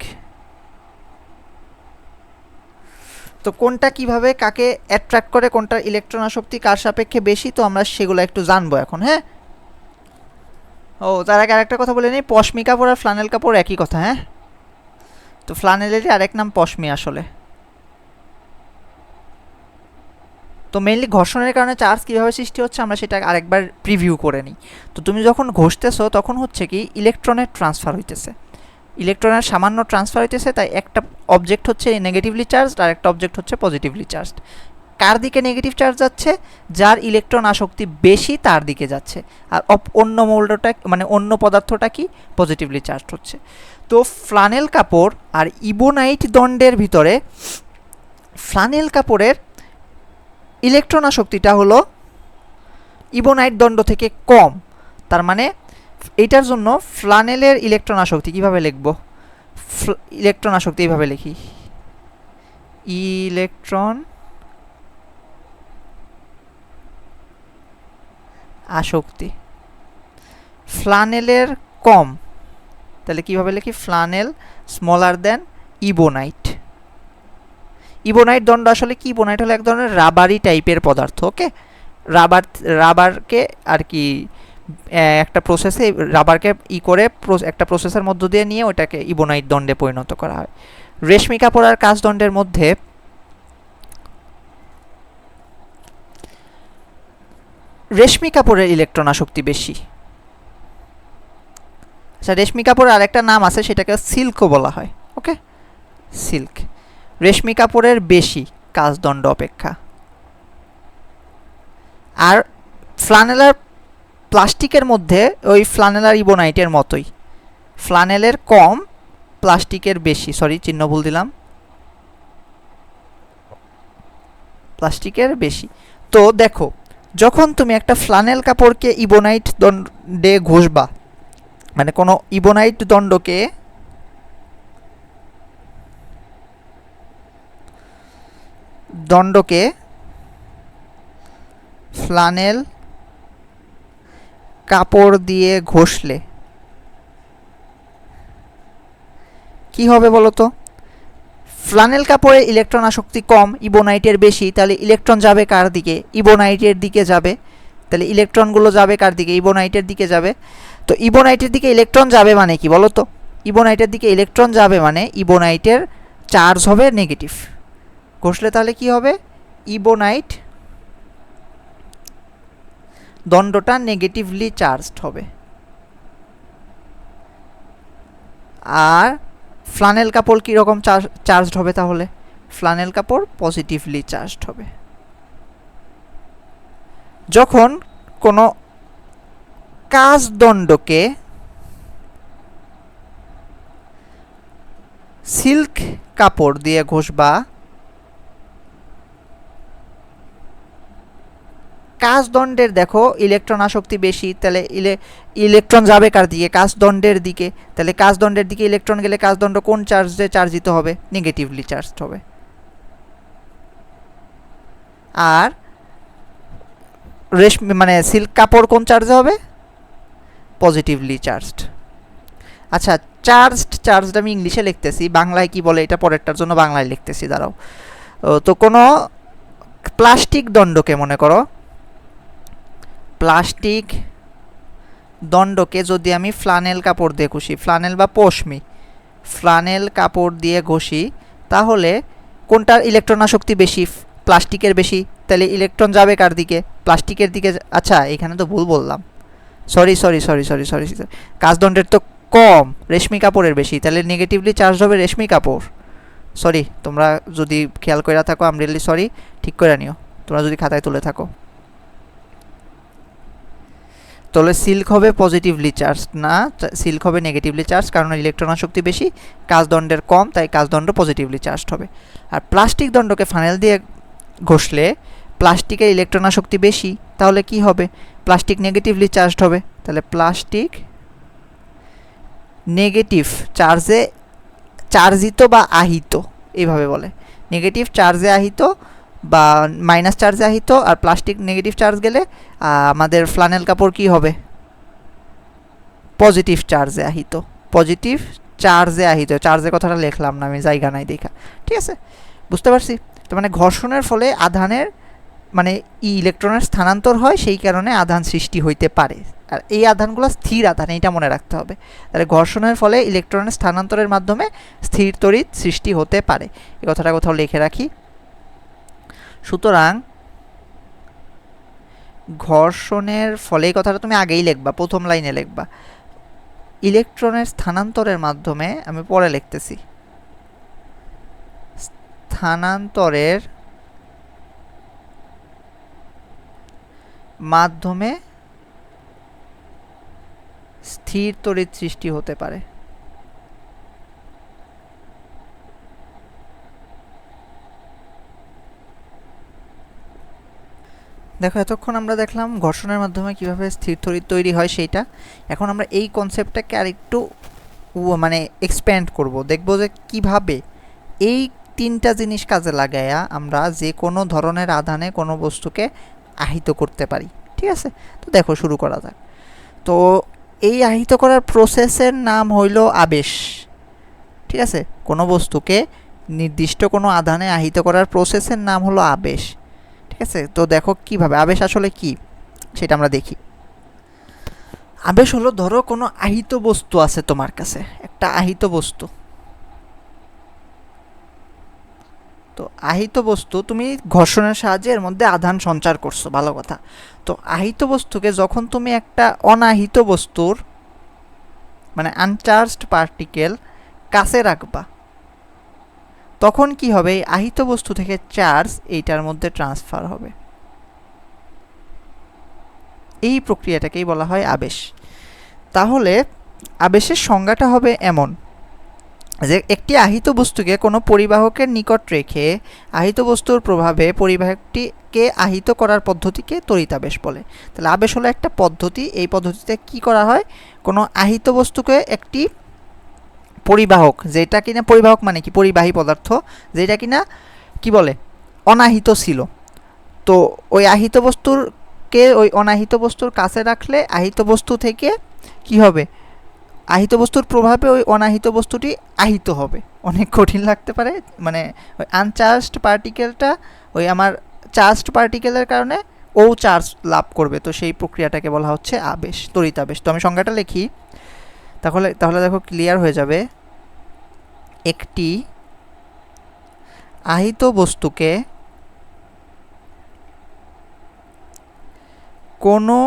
তো কোনটা কিভাবে কাকে অ্যাট্রাক্ট করে, কোনটার ইলেকট্রন আসক্তি কার সাপেক্ষে বেশি, তো আমরা সেগুলো একটু জানবো এখন। হ্যাঁ, ও তার আগে আরেকটা কথা বলে নিই, পশমি কাপড় আর ফ্লানেল কাপড় একই কথা। হ্যাঁ, তো ফ্লানেলেরই আরেক নাম পশমি আসলে। তো মেইনলি ঘর্ষণের কারণে চার্জ কীভাবে সৃষ্টি হচ্ছে আমরা সেটা আরেকবার প্রিভিউ করে নিই। তো তুমি যখন ঘষতেছো তখন হচ্ছে কি, ইলেকট্রনের ট্রান্সফার হইতেছে, ইলেকট্রনের সামান্য ট্রান্সফার হইতেছে, তাই একটা অবজেক্ট হচ্ছে নেগেটিভলি চার্জড আর একটা অবজেক্ট হচ্ছে পজিটিভলি চার্জড। কার দিকে নেগেটিভ চার্জ যাচ্ছে? যার ইলেকট্রন আসক্তি বেশি তার দিকে যাচ্ছে। আর অন্য মৌলটা মানে অন্য পদার্থটা কি পজিটিভলি চার্জড হচ্ছে। তো ফ্লানেল কাপড় আর ইবোনাইট দণ্ডের ভিতরে ফ্লানেল কাপড়ের ইলেকট্রন আসক্তিটা হলো ইবোনাইট দণ্ড থেকে কম। তার মানে এইটার জন্য ফ্লানেলের ইলেকট্রন আসক্তি কীভাবে লিখব? ইলেকট্রন আসক্তি এইভাবে লিখি, ইলেকট্রন আসক্তি ফ্লানেলের কম, তাহলে কীভাবে লিখি? Flannel smaller then ebonite. Ebonite দণ্ড আসলে কি? ইবোনাইট হলো এক ধরনের রাবারি টাইপের পদার্থ। ওকে, রাবারকে আর কি একটা প্রসেসে রাবারকে করে একটা প্রসেসের মধ্য দিয়ে নিয়ে ওটাকে ইবোনাইট দণ্ডে পরিণত করা হয়। রেশমি কাপড় আর কাঁচ দণ্ডের মধ্যে রেশমি কাপড়ের ইলেকট্রন আসক্তি বেশি। আচ্ছা, রেশমি কাপড়ের আরেকটা নাম আছে, সেটাকে সিল্কও বলা হয়। ওকে, সিল্ক। রেশমি কাপড়ের বেশি কাঁচ দণ্ড অপেক্ষা। আর ফ্লানেলার প্লাস্টিকের মধ্যে ওই ফ্লানেলার ইবোনাইটের মতোই, ফ্লানেলের কম, প্লাস্টিকের বেশি। সরি, চিহ্ন ভুল দিলাম, প্লাস্টিকের বেশি। তো দেখো, যখন তুমি একটা ফ্লানেল কাপড়কে ইবোনাইট দণ্ডে ঘষবা, মানে কোনো ইবোনাইট দণ্ডকে ফ্লানেল কাপড় দিয়ে ঘষলে কি হবে বলো তো? ফ্লানেল কাপড়ে ইলেকট্রন আসক্তি কম, ইবোনাইটের বেশি, তাহলে ইলেকট্রন যাবে কার দিকে? ইবোনাইটের দিকে যাবে। তাহলে ইলেকট্রনগুলো যাবে কার দিকে? ইবোনাইটের দিকে যাবে। তো ইবোনাইটের দিকে ইলেকট্রন যাবে মানে কি বলো তো? ইবোনাইটের দিকে ইলেকট্রন যাবে মানে ইবোনাইটের চার্জ হবে নেগেটিভ। ঘষলে তাহলে কি হবে? ইবোনাইট দণ্ডটা নেগেটিভলি চার্জড হবে, আর ফ্লানেল কাপড় কীরকম চার্জড হবে? তাহলে ফ্লানেল কাপড় পজিটিভলি চার্জড হবে। যখন কোনো কাঁচ দণ্ডকে সিল্ক কাপড় দিয়ে ঘষবা, কাঁচ দণ্ডের দেখো ইলেকট্রন আসক্তি বেশি, তাহলে ইলেকট্রন যাবে কার দিকে? কাঁচ দণ্ডের দিকে। তাহলে কাঁচ দণ্ডের দিকে ইলেকট্রন গেলে কাঁচ দণ্ড কোন চার্জে চার্জিত হবে? নেগেটিভলি চার্জড হবে। আর রেশমি মানে সিল্ক কাপড় কোন চার্জে হবে? Positively charged. আচ্ছা, চার্জড আমি ইংলিশে লিখতেছি, বাংলায় কি বলে এটা পরেরটার জন্য বাংলায় লিখতেছি, দাঁড়াও। তো কোনো প্লাস্টিক দণ্ডকে, মনে করো প্লাস্টিক দণ্ডকে যদি আমি ফ্লানেল কাপড় দিয়ে ঘষি, ফ্লানেল বা পশমি, ফ্লানেল কাপড় দিয়ে ঘষি, তাহলে কোনটার ইলেকট্রন আসক্তি বেশি? প্লাস্টিকের বেশি। তাহলে ইলেকট্রন যাবে কার দিকে? প্লাস্টিকের দিকে। আচ্ছা, এখানে তো ভুল বললাম, সরি। কাঁচ দণ্ডের তো কম, রেশমি কাপড়ের বেশি, তাহলে নেগেটিভলি চার্জ হবে রেশমি কাপড়। সরি, তোমরা যদি খেয়াল করে থাকো, আই এম রিয়েলি সরি, ঠিক করে নিও তোমরা যদি খাতায় তুলে থাকো। তাহলে সিল্ক হবে পজিটিভলি চার্জ না, সিল্ক হবে নেগেটিভলি চার্জ, কারণ ইলেকট্রন আসক্তি বেশি, কাঁচ দণ্ডের কম, তাই কাঁচ দণ্ড পজিটিভলি চার্জড হবে। আর প্লাস্টিক দণ্ডকে ফানেল দিয়ে ঘষলে প্লাস্টিকের ইলেকট্রন আসক্তি বেশি, তাহলে কি হবে? প্লাস্টিক নেগেটিভলি চার্জড হবে। তাহলে প্লাস্টিক নেগেটিভ চার্জে চার্জিত বা আহিত, এইভাবে বলে। নেগেটিভ চার্জে আহিত বা মাইনাস চার্জে আহিত, আর প্লাস্টিক নেগেটিভ চার্জ গেলে আমাদের ফ্লানেল কাপড় কি হবে? পজিটিভ চার্জে আহিত। পজিটিভ চার্জে আহিত, চার্জের কথাটা লিখলাম না আমি, জায়গা নাই দেখা। ঠিক আছে, বুঝতে পারছি। তো মানে ঘর্ষণের ফলে আধানের মানে ইলেকট্রনের স্থানান্তর হয়, সেই কারণে আধান সৃষ্টি হইতে পারে। আর এই আধানগুলো স্থির আধান, এইটা মনে রাখতে হবে। তাহলে ঘর্ষণের ফলে ইলেকট্রনের স্থানান্তরের মাধ্যমে স্থির তড়িৎ সৃষ্টি হতে পারে, এই কথাটা কোথাও লিখে রাখি। সুতরাং ঘর্ষণের ফলে, এই কথাটা তুমি আগেই লিখবা, প্রথম লাইনে লিখবা। ইলেকট্রনের স্থানান্তরের মাধ্যমে, আমি পরে লিখতেছি, স্থানান্তরের মাধ্যমে স্থির তড়িৎ সৃষ্টি হতে পারে। দেখো, এতক্ষণ আমরা দেখলাম ঘর্ষণের মাধ্যমে কিভাবে স্থির তড়িৎ তৈরি হয় সেইটা। এখন আমরা এই কনসেপ্টটাকে আরেকটু মানে এক্সপ্যান্ড করব, দেখব যে কিভাবে এই তিনটা জিনিস কাজে লাগাইয়া আমরা যে কোনো ধরনের আধানে কোনো বস্তুকে আহিত করতে পারি। ঠিক আছে, তো দেখো শুরু করা যাক। তো এই আহিত করার প্রসেসের নাম হইল আবেশ। ঠিক আছে, কোনো বস্তুকে নির্দিষ্ট কোনো আধানে আহিত করার প্রসেসের নাম হলো আবেশ। ঠিক আছে, তো দেখো কিভাবে আবেশ আসলে কি সেটা আমরা দেখি। আবেশ হলো, ধরো কোনো আহিত বস্তু আছে তোমার কাছে, একটা আহিত বস্তু। তো আহিত বস্তু তুমি ঘর্ষণের সাহায্যে এর মধ্যে আধান সঞ্চার করছো, ভালো কথা। তো আহিত বস্তুকে যখন তুমি একটা অনাহিত বস্তুর মানে আনচার্জড পার্টিকেল কাছে রাখবা, তখন কি হবে, এই আহিত বস্তু থেকে চার্জ এইটার মধ্যে ট্রান্সফার হবে। এই প্রক্রিয়াটাকেই বলা হয় আবেশ। তাহলে আবেশের সংজ্ঞাটা হবে এমন যে একটি আহিত বস্তুকে কোনো পরিবাহকের নিকট রেখে আহিত বস্তুর প্রভাবে পরিবাহকটিকে আহিত করার পদ্ধতিকে তড়িতাবেশ বলে। তাহলে আবেশ হলো একটা পদ্ধতি, এই পদ্ধতিতে কি করা হয়, কোনো আহিত বস্তুকে একটি পরিবাহক, যেটা কিনা পরিবাহক মানে কি, পরিবাহী পদার্থ, যেটা কিনা কি বলে অনাহিত ছিল, তো ওই আহিত বস্তুরকে ওই অনাহিত বস্তুর কাছে রাখলে আহিত বস্তু থেকে কি হবে, আহিত বস্তুর প্রভাবে ওই অনাহিত বস্তুটি আহিত হবে। অনেক কঠিন লাগতে পারে, মানে ওই আনচার্জড পার্টিকেলটা ওই আমার চার্জড পার্টিকেলের কারণে ও চার্জ লাভ করবে, তো সেই প্রক্রিয়াটাকে বলা হচ্ছে আবেশ, তড়িতাবেশ। তো আমি সংজ্ঞাটা লিখি, তাহলে দেখো ক্লিয়ার হয়ে যাবে। একটি আহিত বস্তুকে কোনো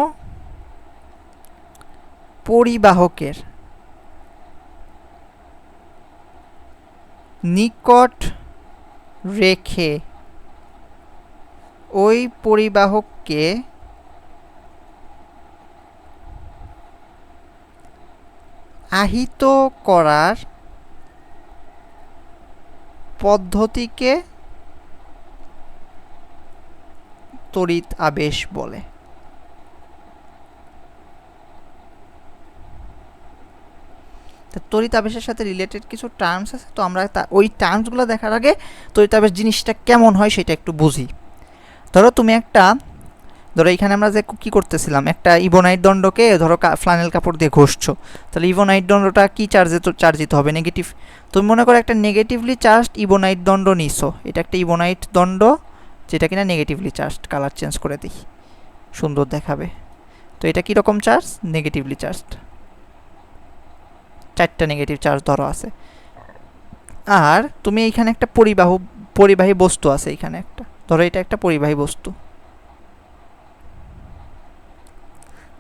পরিবাহকের নিকট রেখে ওই পরিবাহককে আহিত করার পদ্ধতিকে তড়িৎ আবেশ বলে। তড়িৎ আবেশের সাথে রিলেটেড কিছু টার্মস আছে, তো আমরা ওই টার্মসগুলো দেখার আগে তড়িৎ আবেশ জিনিসটা কেমন হয় সেটা একটু বুঝি। ধরো তুমি ধরো এখানে আমরা যে কী করতেছিলাম, একটা ইবোনাইট দণ্ডকে ধরো ফ্লানেল কাপড় দিয়ে ঘষছো, তাহলে ইবোনাইট দণ্ডটা কী চার্জিত হবে, নেগেটিভ। তুমি মনে করো একটা নেগেটিভলি চার্জড ইবোনাইট দণ্ড নিছো, এটা একটা ইবোনাইট দণ্ড যেটা কিনা নেগেটিভলি চার্জড। কালার চেঞ্জ করে দিই, সুন্দর দেখাবে। তো এটা কীরকম চার্জ, নেগেটিভলি চার্জড, 4টা নেগেটিভ চার্জ ধরো আছে। আর তুমি এইখানে একটা পরিবাহী বস্তু আছে, এইখানে একটা ধরো এটা একটা পরিবাহী বস্তু,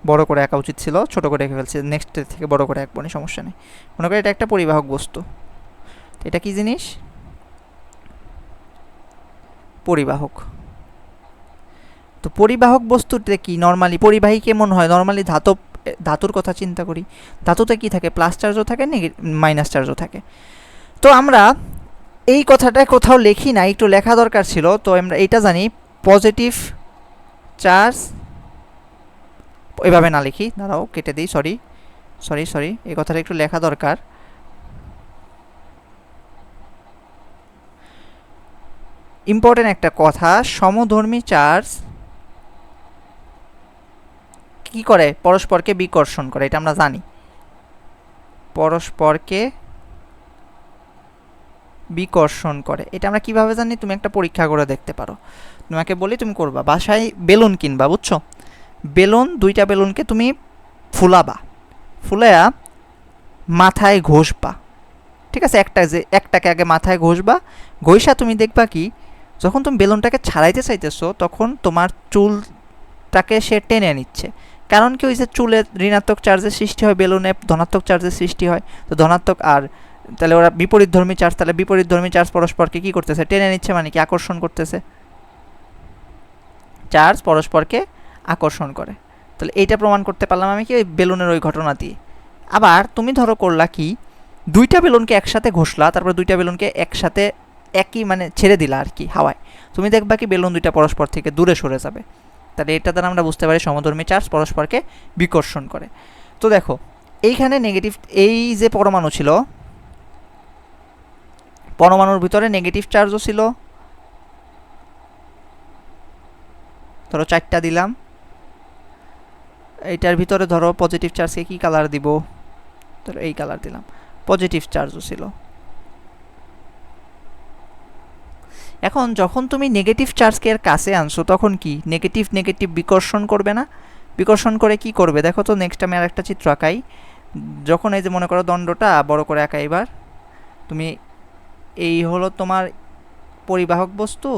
বড় করে আঁকা উচিত ছিল, ছোট করে এঁকে ফেলছি, নেক্সট থেকে বড় করে আঁকবো না, সমস্যা নেই। মনে করি এটা একটা পরিবাহক বস্তু, এটা কি জিনিস, পরিবাহক। তো পরিবাহক বস্তুতে কি নর্মালি পরিবাহী কেমন হয়, নর্মালি ধাতুর কথা চিন্তা করি, ধাতুতে কি থাকে, প্লাস চার্জও থাকে, মাইনাস চার্জও থাকে। তো আমরা এই কথাটা কোথাও লিখি না, একটু লেখা দরকার ছিল। তো আমরা এইটা জানি, পজিটিভ চার্জ, এভাবে না লিখি, দাঁড়াও কেটে দিই, সরি এই কথাটা একটু লেখা দরকার। ইম্পর্টেন্ট একটা কথা, সমধর্মী চার্জ কি করে, পরস্পরকে বিকর্ষণ করে, এটা আমরা জানি, পরস্পরকে বিকর্ষণ করে। এটা আমরা কিভাবে জানি, তুমি একটা পরীক্ষা করে দেখতে পারো। তোমাকে বলি, তুমি করবা, বাসায় বেলুন কিনবা, বুঝছো, দুইটা বেলুনকে তুমি ফুলায়া মাথায় ঘষবা, ঠিক আছে, একটাকে আগে মাথায় ঘষবা, ঘষা তুমি দেখবা কি, যখন তুমি বেলুনটাকে ছাড়াইতে চাইতেছো তখন তোমার চুলটাকে সে টেনে নিচ্ছে। কারণ কি, ওই যে চুলে ঋণাত্মক চার্জের সৃষ্টি হয়, বেলুনে ধনাত্মক চার্জের সৃষ্টি হয়, তো ধনাত্মক আর তাহলে ওরা বিপরীতধর্মী চার্জ, তাহলে বিপরীতধর্মী চার্জ পরস্পরকে কি করতেছে, টেনে নিচ্ছে, মানে কি আকর্ষণ করতেছে, চার্জ পরস্পরকে আকর্ষণ করে। তাহলে এইটা প্রমাণ করতে পারলাম আমি কি, ওই বেলুনের ওই ঘটনা দিয়ে। আবার তুমি ধরো করলা কি, দুইটা বেলুনকে একসাথে ঘষলা, তারপর দুইটা বেলুনকে একসাথে একই মানে ছেড়ে দিলা আর কি হাওয়ায়, তুমি দেখবা কি বেলুন দুইটা পরস্পর থেকে দূরে সরে যাবে। তাহলে এটা দ্বারা আমরা বুঝতে পারি সমধর্মী চার্জ পরস্পরকে বিকর্ষণ করে। তো দেখো এইখানে নেগেটিভ, এই যে পরমাণু ছিল, পরমাণুর ভিতরে নেগেটিভ চার্জও ছিল, ধরো 4টা দিলাম, এইটার ভিতরে ধরো পজিটিভ চার্জকে কি কালার দিব, ধরো এই কালার দিলাম, পজিটিভ চার্জও ছিল। এখন যখন তুমি নেগেটিভ চার্জকে এর কাছে আনছো তখন কি নেগেটিভ নেগেটিভ বিকর্ষণ করবে না? বিকর্ষণ করে কি করবে দেখো তো। নেক্সট আমি আর একটা চিত্র আঁকাই। যখন এই যে মনে করো দণ্ডটা বড় করে আঁকাই, এবার তুমি এই হলো তোমার পরিবাহক বস্তু।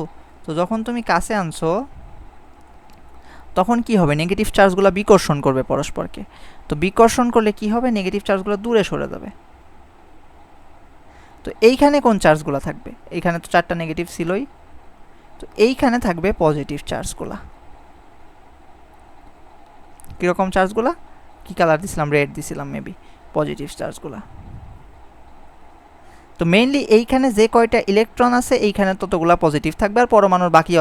তো যখন তুমি কাছে আনছো তখন কি হবে, নেগেটিভ চার্জগুলো বিকর্ষণ করবে পরস্পরকে। তো বিকর্ষণ করলে কি হবে, নেগেটিভ চার্জগুলো দূরে সরে যাবে। তো এইখানে কোন চার্জগুলো থাকবে, এইখানে তো 4টা নেগেটিভ ছিলই, তো এইখানে থাকবে পজিটিভ চার্জগুলা। কীরকম চার্জগুলা, কি কালার দিছিলাম, রেড দিছিলাম মেবি, পজিটিভ চার্জগুলা। তো মেইনলি এইখানে যে কয়টা ইলেকট্রন আছে এইখানে ততগুলা পজিটিভ থাকবে, আর পরমাণুর বাকি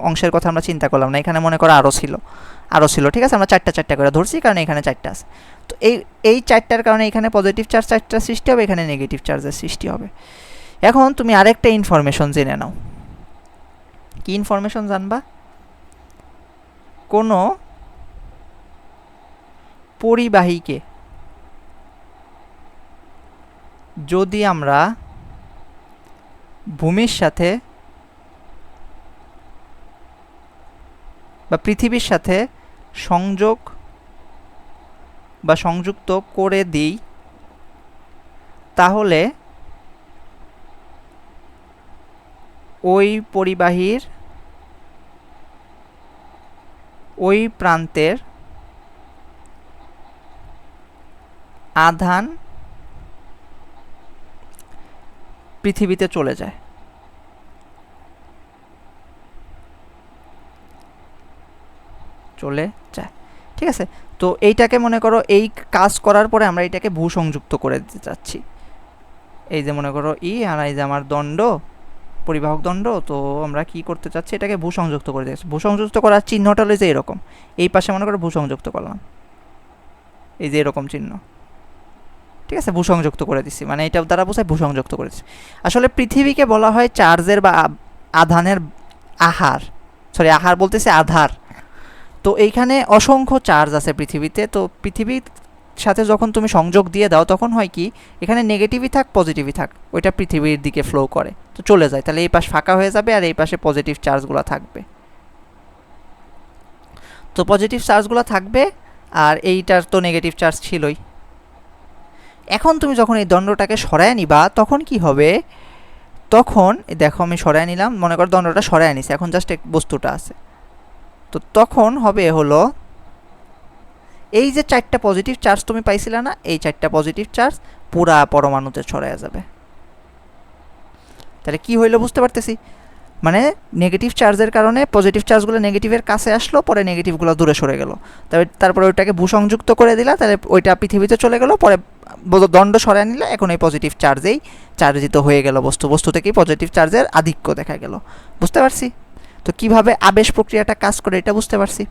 অংশের কথা আমরা চিন্তা করলাম না। এখানে মনে করো আরও ছিল, ঠিক আছে, আমরা 4টা করে ধরছি কারণ এখানে 4টা আছে। তো এই 4টার কারণে এখানে পজিটিভ চার্জ 4টা সৃষ্টি হবে, এখানে নেগেটিভ চার্জের সৃষ্টি হবে। এখন তুমি আরেকটা ইনফরমেশন জেনে নাও। কি ইনফরমেশন জানবা, কোনো পরিবাহীকে যদি আমরা ভূমির সাথে বা পৃথিবীর সাথে সংযোগ বা সংযুক্ত করে দিই, তাহলে ওই পরিবাহীর ওই প্রান্তের আধান পৃথিবীতে চলে যায়। ঠিক আছে, তো এইটাকে মনে করো এই কাজ করার পরে আমরা এটাকে ভূসংযুক্ত করে দিতে চাচ্ছি। এই যে মনে করো আর এই যে আমার দণ্ড, পরিবাহক দণ্ড, তো আমরা কি করতে চাচ্ছি, এটাকে ভূসংযুক্ত করে দিচ্ছি। ভূসংযুক্ত করার চিহ্নটা হলো যে এরকম, এই পাশে মনে করো ভূসংযুক্ত করলাম, এই যে এরকম চিহ্ন, ঠিক আছে, ভূসংযুক্ত করে দিচ্ছি, মানে এটা দ্বারা বোঝায় ভূসংযুক্ত করে দিচ্ছি। আসলে পৃথিবীকে বলা হয় চার্জের বা আধানের আহার বলতেছে আধার। তো এইখানে অসংখ্য চার্জ আছে পৃথিবীতে। তো পৃথিবীর সাথে যখন তুমি সংযোগ দিয়ে দাও তখন হয় কি, এখানে নেগেটিভই থাক পজিটিভই থাক, ওইটা পৃথিবীর দিকে ফ্লো করে, তো চলে যায়, তাহলে এই পাশ ফাঁকা হয়ে যাবে আর এই পাশে পজিটিভ চার্জগুলো থাকবে। তো পজিটিভ চার্জগুলো থাকবে আর এইটার তো নেগেটিভ চার্জ ছিলই। এখন তুমি যখন এই দণ্ডটাকে সরায় নিবা তখন কি হবে, তখন দেখো আমি সরায় নিলাম, মনে করো দণ্ডটা সরায় নিছে, এখন জাস্ট বস্তুটা আছে। তো তখন হবে হলো এই যে 4টা পজিটিভ চার্জ তুমি পাইছিলে না, এই 4টা পজিটিভ চার্জ পুরা পরমাণুতে ছড়ায় যাবে। তাহলে কি হইলো বুঝতে পারতেছি, মানে নেগেটিভ চার্জের কারণে পজিটিভ চার্জগুলো নেগেটিভের কাছে আসলো, পরে নেগেটিভগুলো দূরে সরে গেল, তারপরে ওইটাকে ভূসংযুক্ত করে দিলা, তাহলে ওইটা পৃথিবীতে চলে গেল, পরে দণ্ড সরায় নিলে এখন এই পজিটিভ চার্জেই চার্জিত হয়ে গেল বস্তু থেকেই পজিটিভ চার্জের আধিক্য দেখা গেল। বুঝতে পারছি? তো কিভাবে আবেশ প্রক্রিয়াটা কাজ করে এটা বুঝতে পারছি।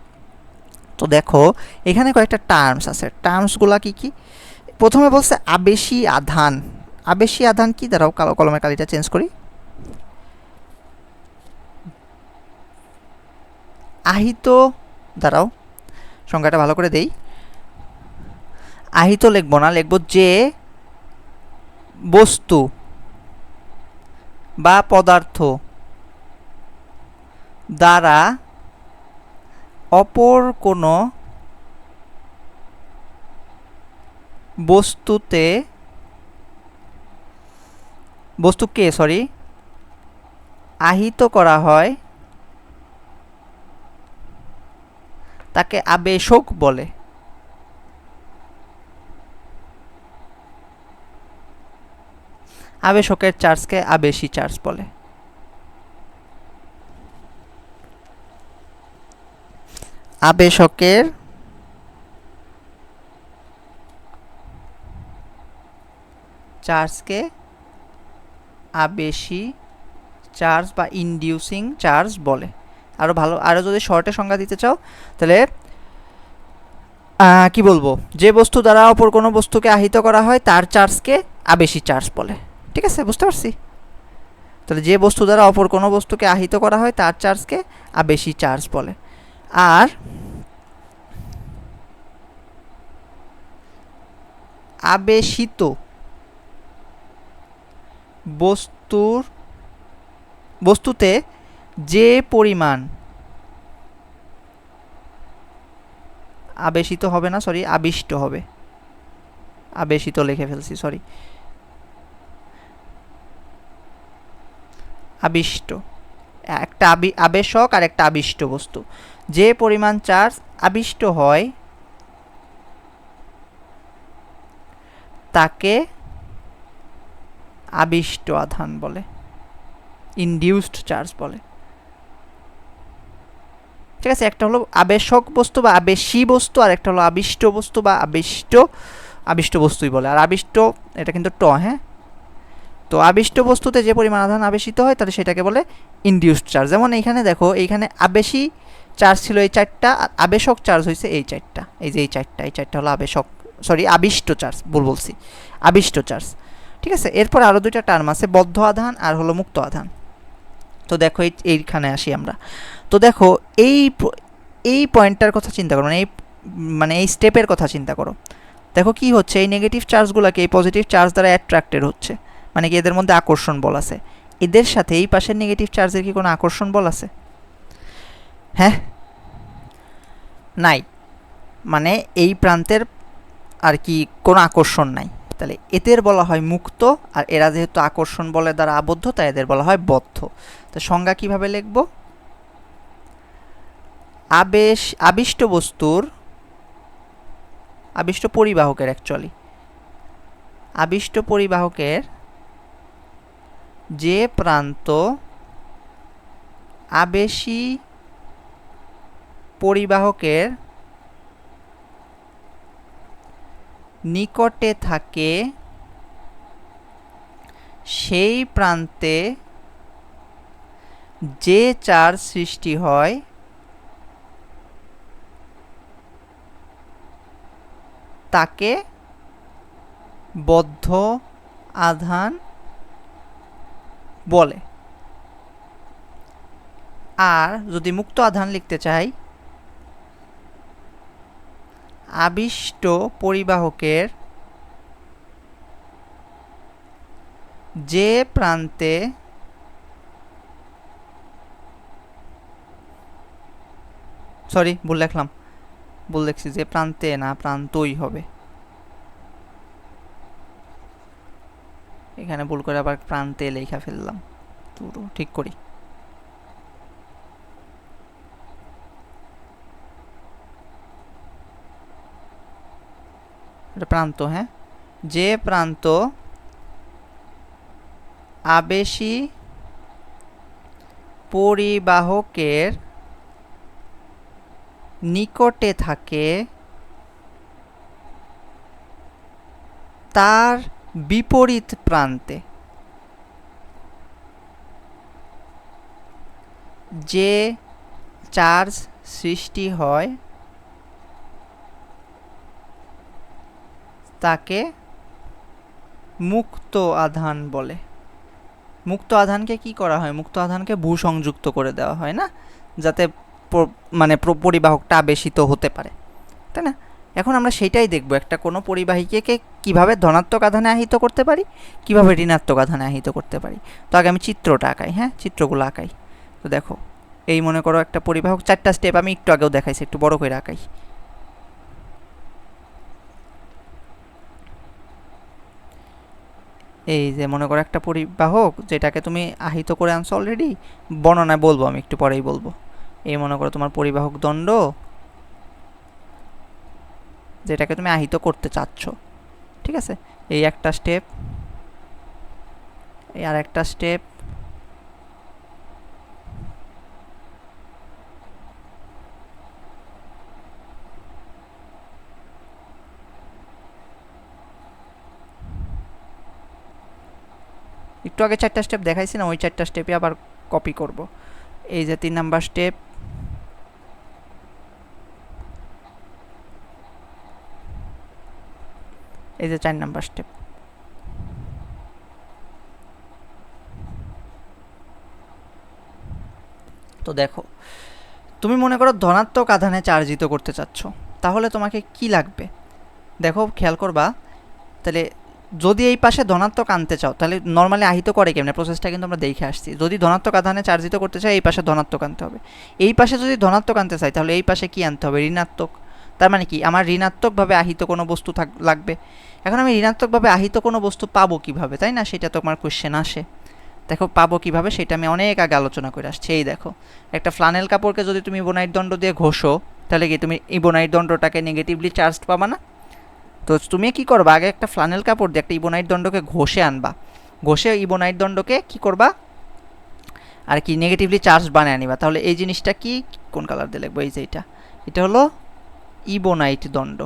তো দেখো এখানে কয়েকটা টার্মস আছে, টার্মসগুলা কি কি। প্রথমে বলছে আবেশী আধান। আবেশী আধান কি, দাঁড়াও কালো কলমের কালিটা চেঞ্জ করি। আহিত, দাঁড়াও সংখ্যাটা ভালো করে দেই, আহিত লিখবো না, লিখবো যে বস্তু বা পদার্থ দ্বারা অপর কোনো বস্তুকে আহিত করা হয় তাকে আবেশক বলে। আবেশকের চার্জকে আবেশী চার্জ বলে। আবেশকের চার্জকে আবেশী চার্জ বা ইনডিউসিং চার্জ বলে। আরো যদি শর্টে সংজ্ঞা দিতে চাও তাহলে কি বলবো, যে বস্তু দ্বারা অপর কোনো বস্তুকে আহিত করা হয় তার চার্জকে আবেশী চার্জ বলে। ঠিক আছে, বুঝতে পারছি? তাহলে যে বস্তু দ্বারা অপর কোনো বস্তুকে আহিত করা হয় তার চার্জকে আবেশী চার্জ বলে। আর আবেশিত বস্তুতে যে পরিমাণ, আবেশিত হবে না, সরি, আবিষ্ট হবে, আবেশিত লিখে ফেলছি, সরি, আবিষ্ট, একটা আবেশক আর একটা আবিষ্ট বস্তু, যে পরিমাণ চার্জ আবিষ্ট হয় তাকে আবিষ্ট আধান বলে, ইনডিউসড চার্জ বলে। ঠিক আছে, একটা হলো আবেশক বস্তু বা আবেশী বস্তু, আর একটা হলো আবিষ্ট বস্তু বা আবিষ্ট বস্তুই বলে। আর আবিষ্ট এটা কিন্তু ট, হ্যাঁ। তো আবিষ্ট বস্তুতে যে পরিমাণ আধান আবেশিত হয় তাহলে সেটাকে বলে ইনডিউসড চার্জ। যেমন এইখানে দেখো, এইখানে আবেশী চার্জ ছিল এই চারটা, আর আবেশক চার্জ হয়েছে এই চারটা, এই যে এই চারটা হলো আবেশক, সরি, আবিষ্ট চার্জ, বলছি, আবিষ্ট চার্জ। ঠিক আছে, এরপর আরও দুইটা টার্ম আছে, বদ্ধ আধান আর হলো মুক্ত আধান। তো দেখো এইখানে আসি আমরা। তো দেখো এই পয়েন্টটার কথা চিন্তা করো, মানে এই স্টেপের কথা চিন্তা করো। দেখো কি হচ্ছে, এই নেগেটিভ চার্জগুলোকে এই পজিটিভ চার্জ দ্বারা অ্যাট্রাক্টেড হচ্ছে, মানে কি এদের মধ্যে আকর্ষণ বল আছে। এদের সাথে এই পাশের নেগেটিভ চার্জের কি কোনো আকর্ষণ বল আছে? হ্যাঁ, নাই, মানে এই প্রান্তের আর কি কোনো আকর্ষণ নাই, তাহলে এদের বলা হয় মুক্ত, আর এরা যেহেতু আকর্ষণ বলের দ্বারা আবদ্ধ তাই এদের বলা হয় বদ্ধ। তো সংজ্ঞা কিভাবে লিখব? আবিষ্ট বস্তুর, আবিষ্ট পরিবাহকের, অ্যাকচুয়ালি আবিষ্ট পরিবাহকের যে প্রান্ত আবেশী পরিবাহকের নিকটে থাকে সেই প্রান্তে যে চার্জ সৃষ্টি হয় তাকে বদ্ধ আধান বলে। আর যদি মুক্ত আধান লিখতে চাই, আবিষ্ট পরিবাহকের যে প্রান্তে সরি ভুল লিখলাম, ভুল লিখছি, যে প্রান্তে না, প্রান্তই হবে, এখানে ভুল করে আবার প্রান্তে লেখা ফেললাম, তো ঠিক করি। এটা প্রান্ত, হ্যাঁ, যে প্রান্ত আবেশী পরিবাহকের নিকটে থাকে তার বিপরীত প্রান্তে যে চার্জ সৃষ্টি হয় তাকে মুক্ত আধান বলে। মুক্ত আধানকে কি করা হয়? মুক্ত আধানকে ভূসংযুক্ত করে দেওয়া হয়, না, যাতে মানে পরিবাহকটা আবেশিত হতে পারে, তাই না? এখন আমরা সেটাই দেখব, একটা কোনো পরিবাহীকে কিভাবে ধনাত্মক আধানে আহিত করতে পারি, কিভাবে ঋণাত্মক আধানে আহিত করতে পারি। তো আগে আমি চিত্রটা আঁকাই, হ্যাঁ, চিত্রগুলো আঁকাই। তো দেখো, এই মনে করো একটা পরিবাহক, চারটা স্টেপ আমি একটু আগেও দেখাইছি, একটু বড় করে আঁকাই। এই যে মনে করো একটা পরিবাহক, যেটাকে তুমি আহিত করে আনছো অলরেডি, বর্ণনায় বলবো আমি, একটু পরেই বলবো। এই মনে করো তোমার পরিবাহক দণ্ড, যেটাকে তুমি আহিত করতে চাচ্ছ, ঠিক আছে? এই একটা স্টেপ, এই আর একটা স্টেপ, একটু আগে চারটা স্টেপ দেখাইছি না, ওই চারটা স্টেপে আবার কপি করব। এই যে 3 নাম্বার স্টেপ, এই যে 4 নাম্বার স্টেপ। তো দেখো, তুমি মনে করো ধনাত্মক আধানে চার্জিত করতে চাচ্ছ, তাহলে তোমাকে কি লাগবে? দেখো, খেয়াল করবা, তাহলে যদি এই পাশে ধনাত্মক আনতে চাও তাহলে নর্মালি আহিত করে কেমনে, প্রসেসটা কিন্তু আমরা দেখে আসছি। যদি ধনাত্মক আধানে চার্জিত করতে চাই এই পাশে ধনাত্মক আনতে হবে, এই পাশে যদি ধনাত্মক আনতে চাই তাহলে এই পাশে কি আনতে হবে, ঋণাত্মক। তার মানে কি আমার ঋণাত্মকভাবে আহিত কোনো বস্তু লাগবে। এখন আমি ঋণাত্মকভাবে আহিত কোনো বস্তু পাবো কিভাবে, তাই না, সেটা তো আমার কোয়েশ্চেন আসে। দেখো পাবো কিভাবে সেটা আমি অনেক আগে আলোচনা করে আসছি। এই দেখো একটা ফ্লানেল কাপড়কে যদি তুমি ইবোনাইট দণ্ড দিয়ে ঘষো তাহলে কি তুমি ইবোনাইট দণ্ডটাকে নেগেটিভলি চার্জড পাবা না? তো তুমি কি করবা, আগে একটা ফ্লানেল কাপড় দিয়ে একটা ইবোনাইট দণ্ডকে ঘষে আনবা, ঘষে ইবোনাইট দণ্ডকে কি করবা আর কি নেগেটিভলি চার্জ বানিয়ে আনিবা। তাহলে এই জিনিসটা কি, কোন কালার দিয়ে লিখবো, এই যে এটা হলো ইবোনাইট দণ্ড।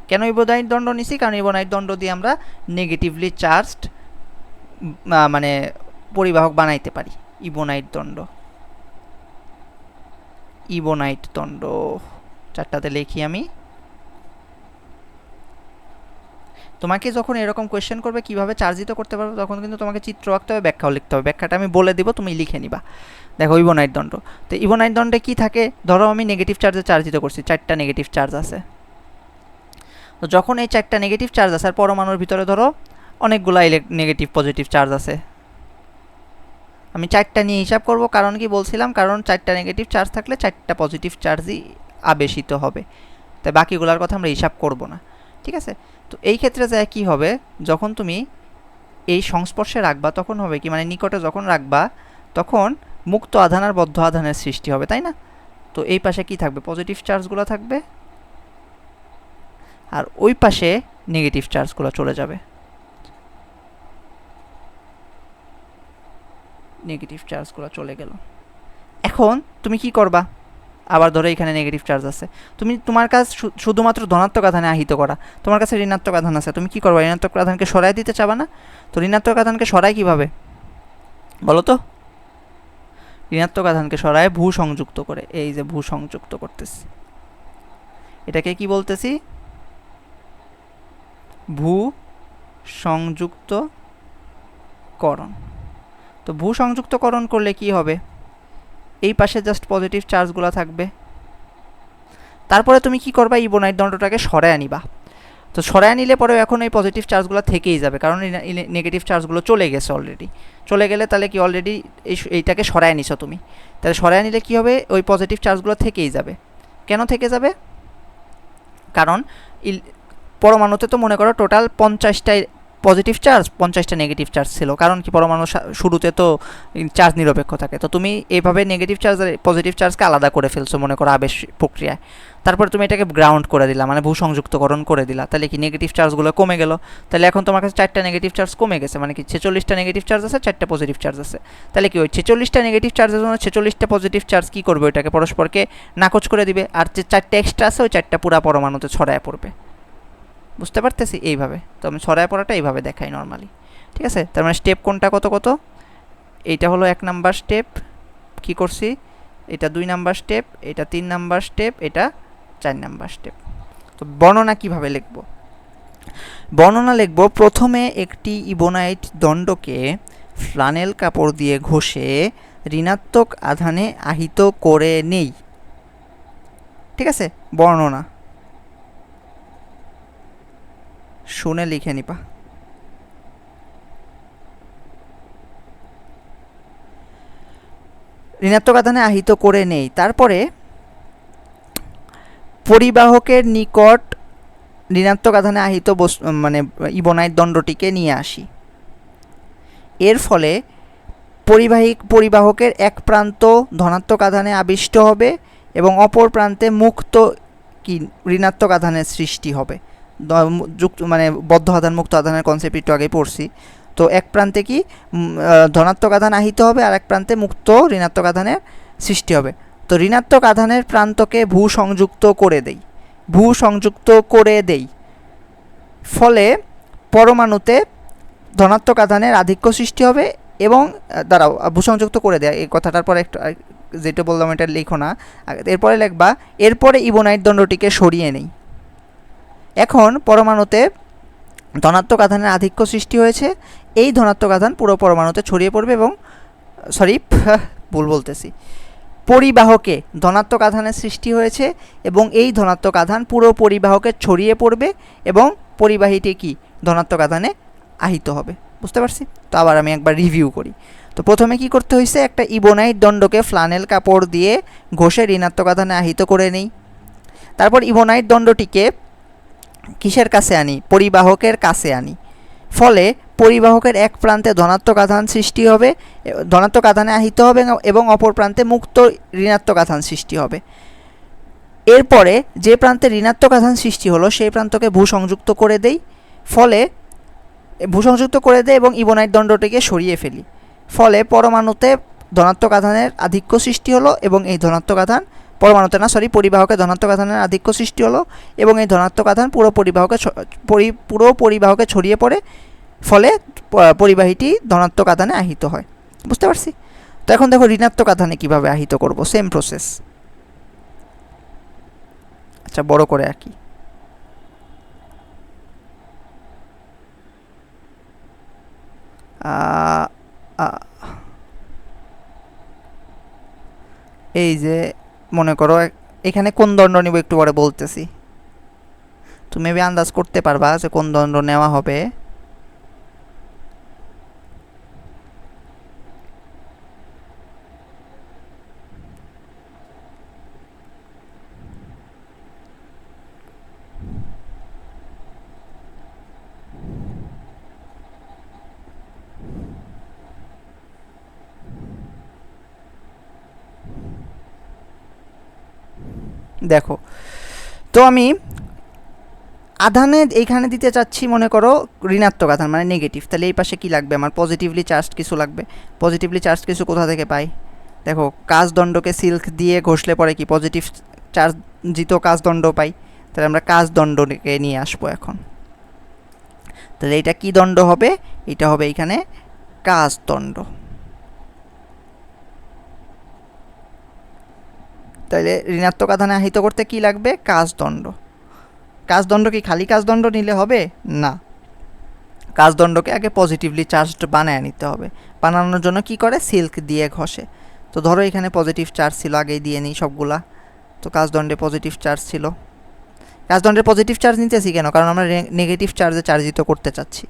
কেন ইবোনাইট দণ্ড নিছি, কারণ ইবোনাইট দণ্ড দিয়ে আমরা নেগেটিভলি চার্জড মানে পরিবাহক বানাইতে পারি। ইবোনাইট দণ্ড, ইবোনাইট দণ্ড চারটাতে লিখি আমি। তোমাকে যখন এরকম কোয়েশ্চেন করবে কিভাবে চার্জিত করতে পারবে তখন কিন্তু তোমাকে চিত্র আঁকতে হবে, ব্যাখ্যাও লিখতে হবে। ব্যাখ্যাটা আমি বলে দিব, তুমি লিখে নিবা। দেখো ইবোনাইট দণ্ড, তো ইবোনাইট দণ্ডে কি থাকে, ধরো আমি নেগেটিভ চার্জে চার্জিত করছি, 4টা নেগেটিভ চার্জ আছে। তো যখন এই 4টা নেগেটিভ চার্জ আছে আর পরমাণুর ভিতরে ধরো অনেকগুলা নেগেটিভ পজিটিভ চার্জ আছে, আমি 4টা নিয়ে হিসাব করব। কারণ কি বলছিলাম, কারণ 4টা নেগেটিভ চার্জ থাকলে 4টা পজিটিভ চার্জই আবেশিত হবে, তাই বাকিগুলোর কথা আমরা হিসাব করব না, ঠিক আছে। তো এই ক্ষেত্রে যা কি হবে, যখন তুমি এই সংস্পর্শে রাখবা তখন হবে কি, মানে নিকটে যখন রাখবা তখন মুক্ত আধান আর বদ্ধ আধানের সৃষ্টি হবে, তাই না। তো এই পাশে কি থাকবে, পজিটিভ চার্জগুলো থাকবে, আর ওই পাশে নেগেটিভ চার্জগুলো চলে যাবে, নেগেটিভ চার্জগুলো চলে গেল। এখন তুমি কি করবা, আবার ধরো এখানে নেগেটিভ চার্জ আছে, তুমি তোমার কাজ শুধুমাত্র ধনাত্মক আধানে আহিত করা, তোমার কাছে ঋণাত্মক আধান আছে, তুমি কি করবা, ঋণাত্মক আধানকে সরাই দিতে চাবা না। তো ঋণাত্মক আধানকে সরাই কিভাবে বলো তো, ঋণাত্মক আধানকে সরায় ভূ সংযুক্ত করে, এই যে ভূ সংযুক্ত করতেছি, এটাকে কি বলতেছি, ভূ সংযুক্তকরণ। তো ভূ সংযুক্তকরণ করলে কি হবে, এই পাশে জাস্ট পজিটিভ চার্জগুলো থাকবে। তারপরে তুমি কি করবা, ইবোনাইট দণ্ডটাকে সরায় আনিবা। তো সরায় নিলে পরে এখন এই পজিটিভ চার্জগুলো থেকেই যাবে, কারণ নেগেটিভ চার্জগুলো চলে গেছে অলরেডি। চলে গেলে তাহলে কি অলরেডি এইটাকে সরায় নিছো তুমি, তাহলে সরায় নিলে কি হবে, ওই পজিটিভ চার্জগুলো থেকেই যাবে। কেন থেকে যাবে, কারণ পরমাণুতে তো মনে করো টোটাল 50টাই পজিটিভ চার্জ 50টা নেগেটিভ চার্জ ছিল, কারণ কি পরমাণু শুরুতে তো চার্জ নিরপেক্ষ থাকে। তো তুমি এইভাবে নেগেটিভ চার্জ আর পজিটিভ চার্জকে আলাদা করে ফেলছো মনে করো আবেশ প্রক্রিয়ায়, তারপরে তুমি এটাকে গ্রাউন্ড করে দিলা, মানে ভূসংযুক্তকরণ করে দিলা, তাহলে কি নেগেটিভ চার্জগুলো কমে গেল। তাহলে এখন তোমার কাছে 4টা নেগেটিভ চার্জ কমে গেছে, মানে কি 46টা নেগেটিভ চার্জ আছে, 4টা পজিটিভ চার্জ আছে। তাহলে কি ওই 46টা নেগেটিভ চার্জের জন্য 46টা পজিটিভ চার্জ কী করবে, ওইটাকে পরস্পরকে নাকচ করে দিবে, আর যে 4টা এক্সট্রা আছে ওই 4টা পুরা পরমাণুতে ছড়ায় পড়বে। বুঝতে পারতেছি এইভাবে, তো আমি ছড়ায় পড়াটা এইভাবে দেখাই নর্মালি, ঠিক আছে। তার মানে স্টেপ কোনটা কত কত, এইটা হলো 1 নাম্বার স্টেপ, কি করছি, এটা 2 নাম্বার স্টেপ, এটা 3 নাম্বার স্টেপ, এটা 4 নাম্বার স্টেপ। তো বর্ণনা কিভাবে লিখব, বর্ণনা লিখব, প্রথমে একটি ইবোনাইট দণ্ডকে ফ্লানেল কাপড় দিয়ে ঘষে ঋণাত্মক আধানে আহিত করে নেই, ঠিক আছে। বর্ণনা শুনে লিখে নিবা। ঋণাত্মক আধানে আহিত করে নেই, তারপরে পরিবাহকের নিকট ঋণাত্মক আধানে আহিত মানে ইবোনাইট দণ্ডটিকে নিয়ে আসি। এর ফলে পরিবাহকের এক প্রান্ত ধনাত্মক আধানে আবিষ্ট হবে এবং অপর প্রান্তে মুক্ত কি ঋণাত্মক আধানের সৃষ্টি হবে। মানে বদ্ধ আধান মুক্ত আধানের কনসেপ্ট একটু আগে পড়ছি। তো এক প্রান্তে কি ধনাত্মক আধান আহিত হবে আর এক প্রান্তে মুক্ত ঋণাত্মক আধানের সৃষ্টি হবে। তো ঋণাত্মক আধানের প্রান্তকে ভূ সংযুক্ত করে দেই, ফলে পরমাণুতে ধনাত্মক আধানের আধিক্য সৃষ্টি হবে এবং দাঁড়াও ভূসংযুক্ত করে দেয় এই কথাটার পরে একটু যেটা বললাম এটা লিখো না, এরপরে লিখবা এরপরে ইবোনাইট দণ্ডটিকে সরিয়ে নেই। এখন পরমাণুতে ধনাত্মক আধানের আধিক্য সৃষ্টি হয়েছে, এই ধনাত্মক আধান পুরো পরমাণুতে ছড়িয়ে পড়বে এবং ভুল বলতেছি, পরিবাহকে ধনাত্মক আধানের সৃষ্টি হয়েছে এবং এই ধনাত্মক আধান পুরো পরিবাহকে ছড়িয়ে পড়বে এবং পরিবাহীটি কি ধনাত্মক আধানে আহিত হবে। বুঝতে পারছি? তো আবার আমি একবার রিভিউ করি। তো প্রথমে কি করতে হয়েছে, একটা ইবোনাইট দণ্ডকে ফ্লানেল কাপড় দিয়ে ঘষে ঋণাত্মক আধানে আহিত করে নেই। তারপর ইবোনাইট দণ্ডটিকে কিসের কাছে আনি, পরিবাহকের কাছে আনি। ফলে পরিবাহকের এক প্রান্তে ধনাত্মক আধান সৃষ্টি হবে, ধনাত্মক আধানে আহিত হবে এবং অপর প্রান্তে মুক্ত ঋণাত্মক আধান সৃষ্টি হবে। এরপরে যে প্রান্তে ঋণাত্মক আধান সৃষ্টি হলো সেই প্রান্তকে ভূসংযুক্ত করে দেই। ফলে ভূসংযুক্ত করে দেয় এবং ইবোনাইট দণ্ডটিকে সরিয়ে ফেলি। ফলে পরমাণুতে ধনাত্মক আধানের আধিক্য সৃষ্টি হলো এবং এই ধনাত্মক আধান পরিবাহকে ধনাত্মক আধানের আধিক্য সৃষ্টি হলো এবং এই ধনাত্মক আধান পুরো পরিবাহকে ছড়িয়ে পড়ে। ফলে পরিবাহীটি ধনাত্মক আধানে আহিত হয়। বুঝতে পারছি? তো এখন দেখো ঋণাত্মক আধানে কিভাবে আহিত করব, সেম প্রসেস। আচ্ছা, বড় করে আঁকি। এই যে মনে করো এখানে কোন দণ্ড নিব একটু পরে বলতেছি, তুমি মেবি আন্দাজ করতে পারবা যে কোন দণ্ড নেওয়া হবে। দেখো, তো আমি আধানে এইখানে দিতে চাচ্ছি মনে করো ঋণাত্মক আধান মানে নেগেটিভ। তাহলে এই পাশে কি লাগবে আমার, পজিটিভলি চার্জড কিছু লাগবে। পজিটিভলি চার্জড কিছু কোথা থেকে পাই, দেখো কাচদণ্ডকে সিল্ক দিয়ে ঘষলে পরে কি পজিটিভ চার্জিত কাচদণ্ড পাই। তাহলে আমরা কাচদণ্ডকে নিয়ে আসবো এখন। তাহলে এটা কি দণ্ড হবে, এটা হবে এইখানে কাচদণ্ড। তাহলে ঋণাত্মক আধানে আহিত করতে কি লাগবে, কাচদণ্ড। কাচদণ্ড কি খালি কাচদণ্ড নিলে হবে না, কাচদণ্ডকে আগে পজিটিভলি চার্জড বানায় নিতে হবে। বানানোর জন্য কি করে, সিল্ক দিয়ে ঘষে। তো ধরো এখানে পজিটিভ চার্জ ছিল, আগেই দিয়ে নিই সবগুলা। তো কাচদণ্ডে পজিটিভ চার্জ ছিল। কাচদণ্ডে পজিটিভ চার্জ নিতেছি কেন, কারণ আমরা নেগেটিভ চার্জে চার্জিত করতে চাচ্ছি।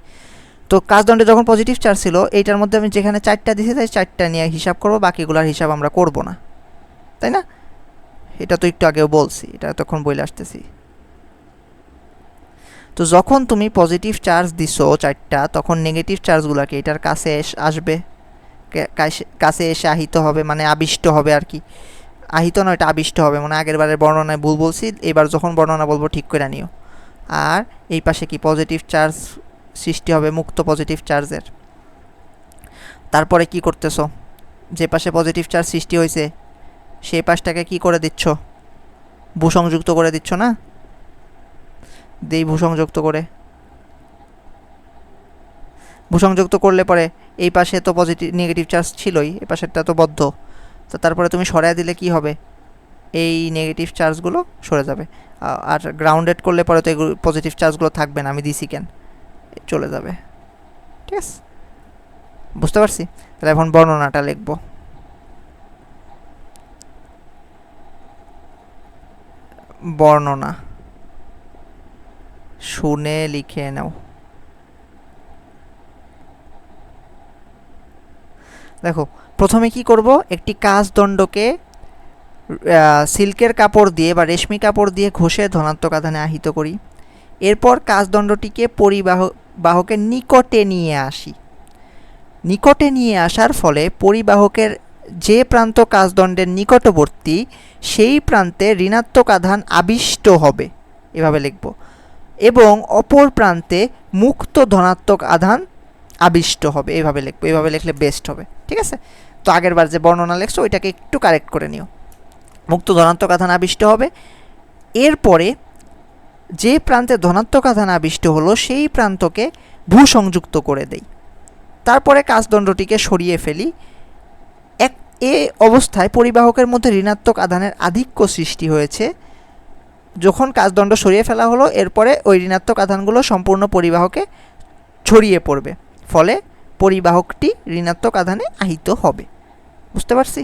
তো কাচদণ্ডে যখন পজিটিভ চার্জ ছিল, এইটার মধ্যে আমি যেখানে 4টা দিছি তাই 4টা নিয়ে হিসাব করব, বাকিগুলার হিসাব আমরা করব না, তাই না? এটা তো একটু আগেও বলছি, এটা তখন বলে আসতেছি। তো যখন তুমি পজিটিভ চার্জ দিছো 4টা, তখন নেগেটিভ চার্জগুলোকে এটার কাছে আসবে, কাছে এসে আহিত হবে, মানে আবিষ্ট হবে আর কি। আহিত নয়, এটা আবিষ্ট হবে, মানে আগের বারের বর্ণনায় ভুল বলছি, এবার যখন বর্ণনা বলবো ঠিক করে নিও। আর এই পাশে কি পজিটিভ চার্জ সৃষ্টি হবে, মুক্ত পজিটিভ চার্জের। তারপরে কি করতেছো, যে পাশে পজিটিভ চার্জ সৃষ্টি হয়েছে সেই পাশটাকে কি করে দিচ্ছ, ভূসংযুক্ত করে দিচ্ছ না, দেই ভূসংযুক্ত করে। ভূসংযুক্ত করলে পরে এই পাশে তো নেগেটিভ চার্জ ছিলই, এই পাশেরটা তো বদ্ধ। তো তারপরে তুমি সরাই দিলে কি হবে, এই নেগেটিভ চার্জগুলো সরে যাবে। আর গ্রাউন্ডেড করলে পরে তো এই পজিটিভ চার্জগুলো থাকবে না, আমি দিছি কেন, চলে যাবে। ঠিক আছে, বুঝতে পারছি? তাহলে এখন বর্ণনাটা লিখব। বর্ণনা শুনে লিখে নাও। দেখো, প্রথমে কি করব, একটি কাচদণ্ডকে সিল্কের কাপড় দিয়ে বা রেশমি কাপড় দিয়ে ঘষে ধনাত্মক আধানে আহিত করি। এরপর কাচদণ্ডটিকে পরিবাহকের নিকটে নিয়ে আসি। নিকটে নিয়ে আসার ফলে পরিবাহকের যে প্রান্ত কাচদণ্ডের নিকটবর্তী সেই প্রান্তে ঋণাত্মক আধান আবিষ্ট হবে, এভাবে লিখব, এবং অপর প্রান্তে মুক্ত ধনাত্মক আধান আবিষ্ট হবে, এভাবে লিখবো। এভাবে লিখলে বেস্ট হবে। ঠিক আছে? তো আগের বার যে বর্ণনা লিখছো ওইটাকে একটু কারেক্ট করে নিও। মুক্ত ধনাত্মক আধান আবিষ্ট হবে। এরপরে যে প্রান্তে ধনাত্মক আধান আবিষ্ট হলো সেই প্রান্তকে ভূসংযুক্ত করে দেই। তারপরে কাচদণ্ডটিকে সরিয়ে ফেলি। এ অবস্থায় পরিবাহকের মধ্যে ঋণাত্মক আধানের আধিক্য সৃষ্টি হয়েছে। যখন কাচদণ্ড সরিয়ে ফেলা হলো, এরপরে ওই ঋণাত্মক আধানগুলো সম্পূর্ণ পরিবাহকে ছড়িয়ে পড়বে, ফলে পরিবাহকটি ঋণাত্মক আধানে আহিত হবে। বুঝতে পারছি?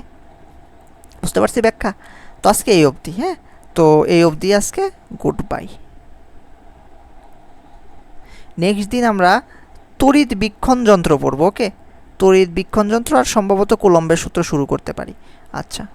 বুঝতে পারছি ব্যাখ্যা? তো আজকে এই অবধি, হ্যাঁ? তো এই অবধি আজকে, গুড বাই। নেক্সট দিন আমরা তড়িৎ বীক্ষণ যন্ত্র পড়ব, ওকে? তড়িৎ বীক্ষণ যন্ত্র আর সম্ভবত কুলম্বের সূত্র শুরু করতে পারি। আচ্ছা।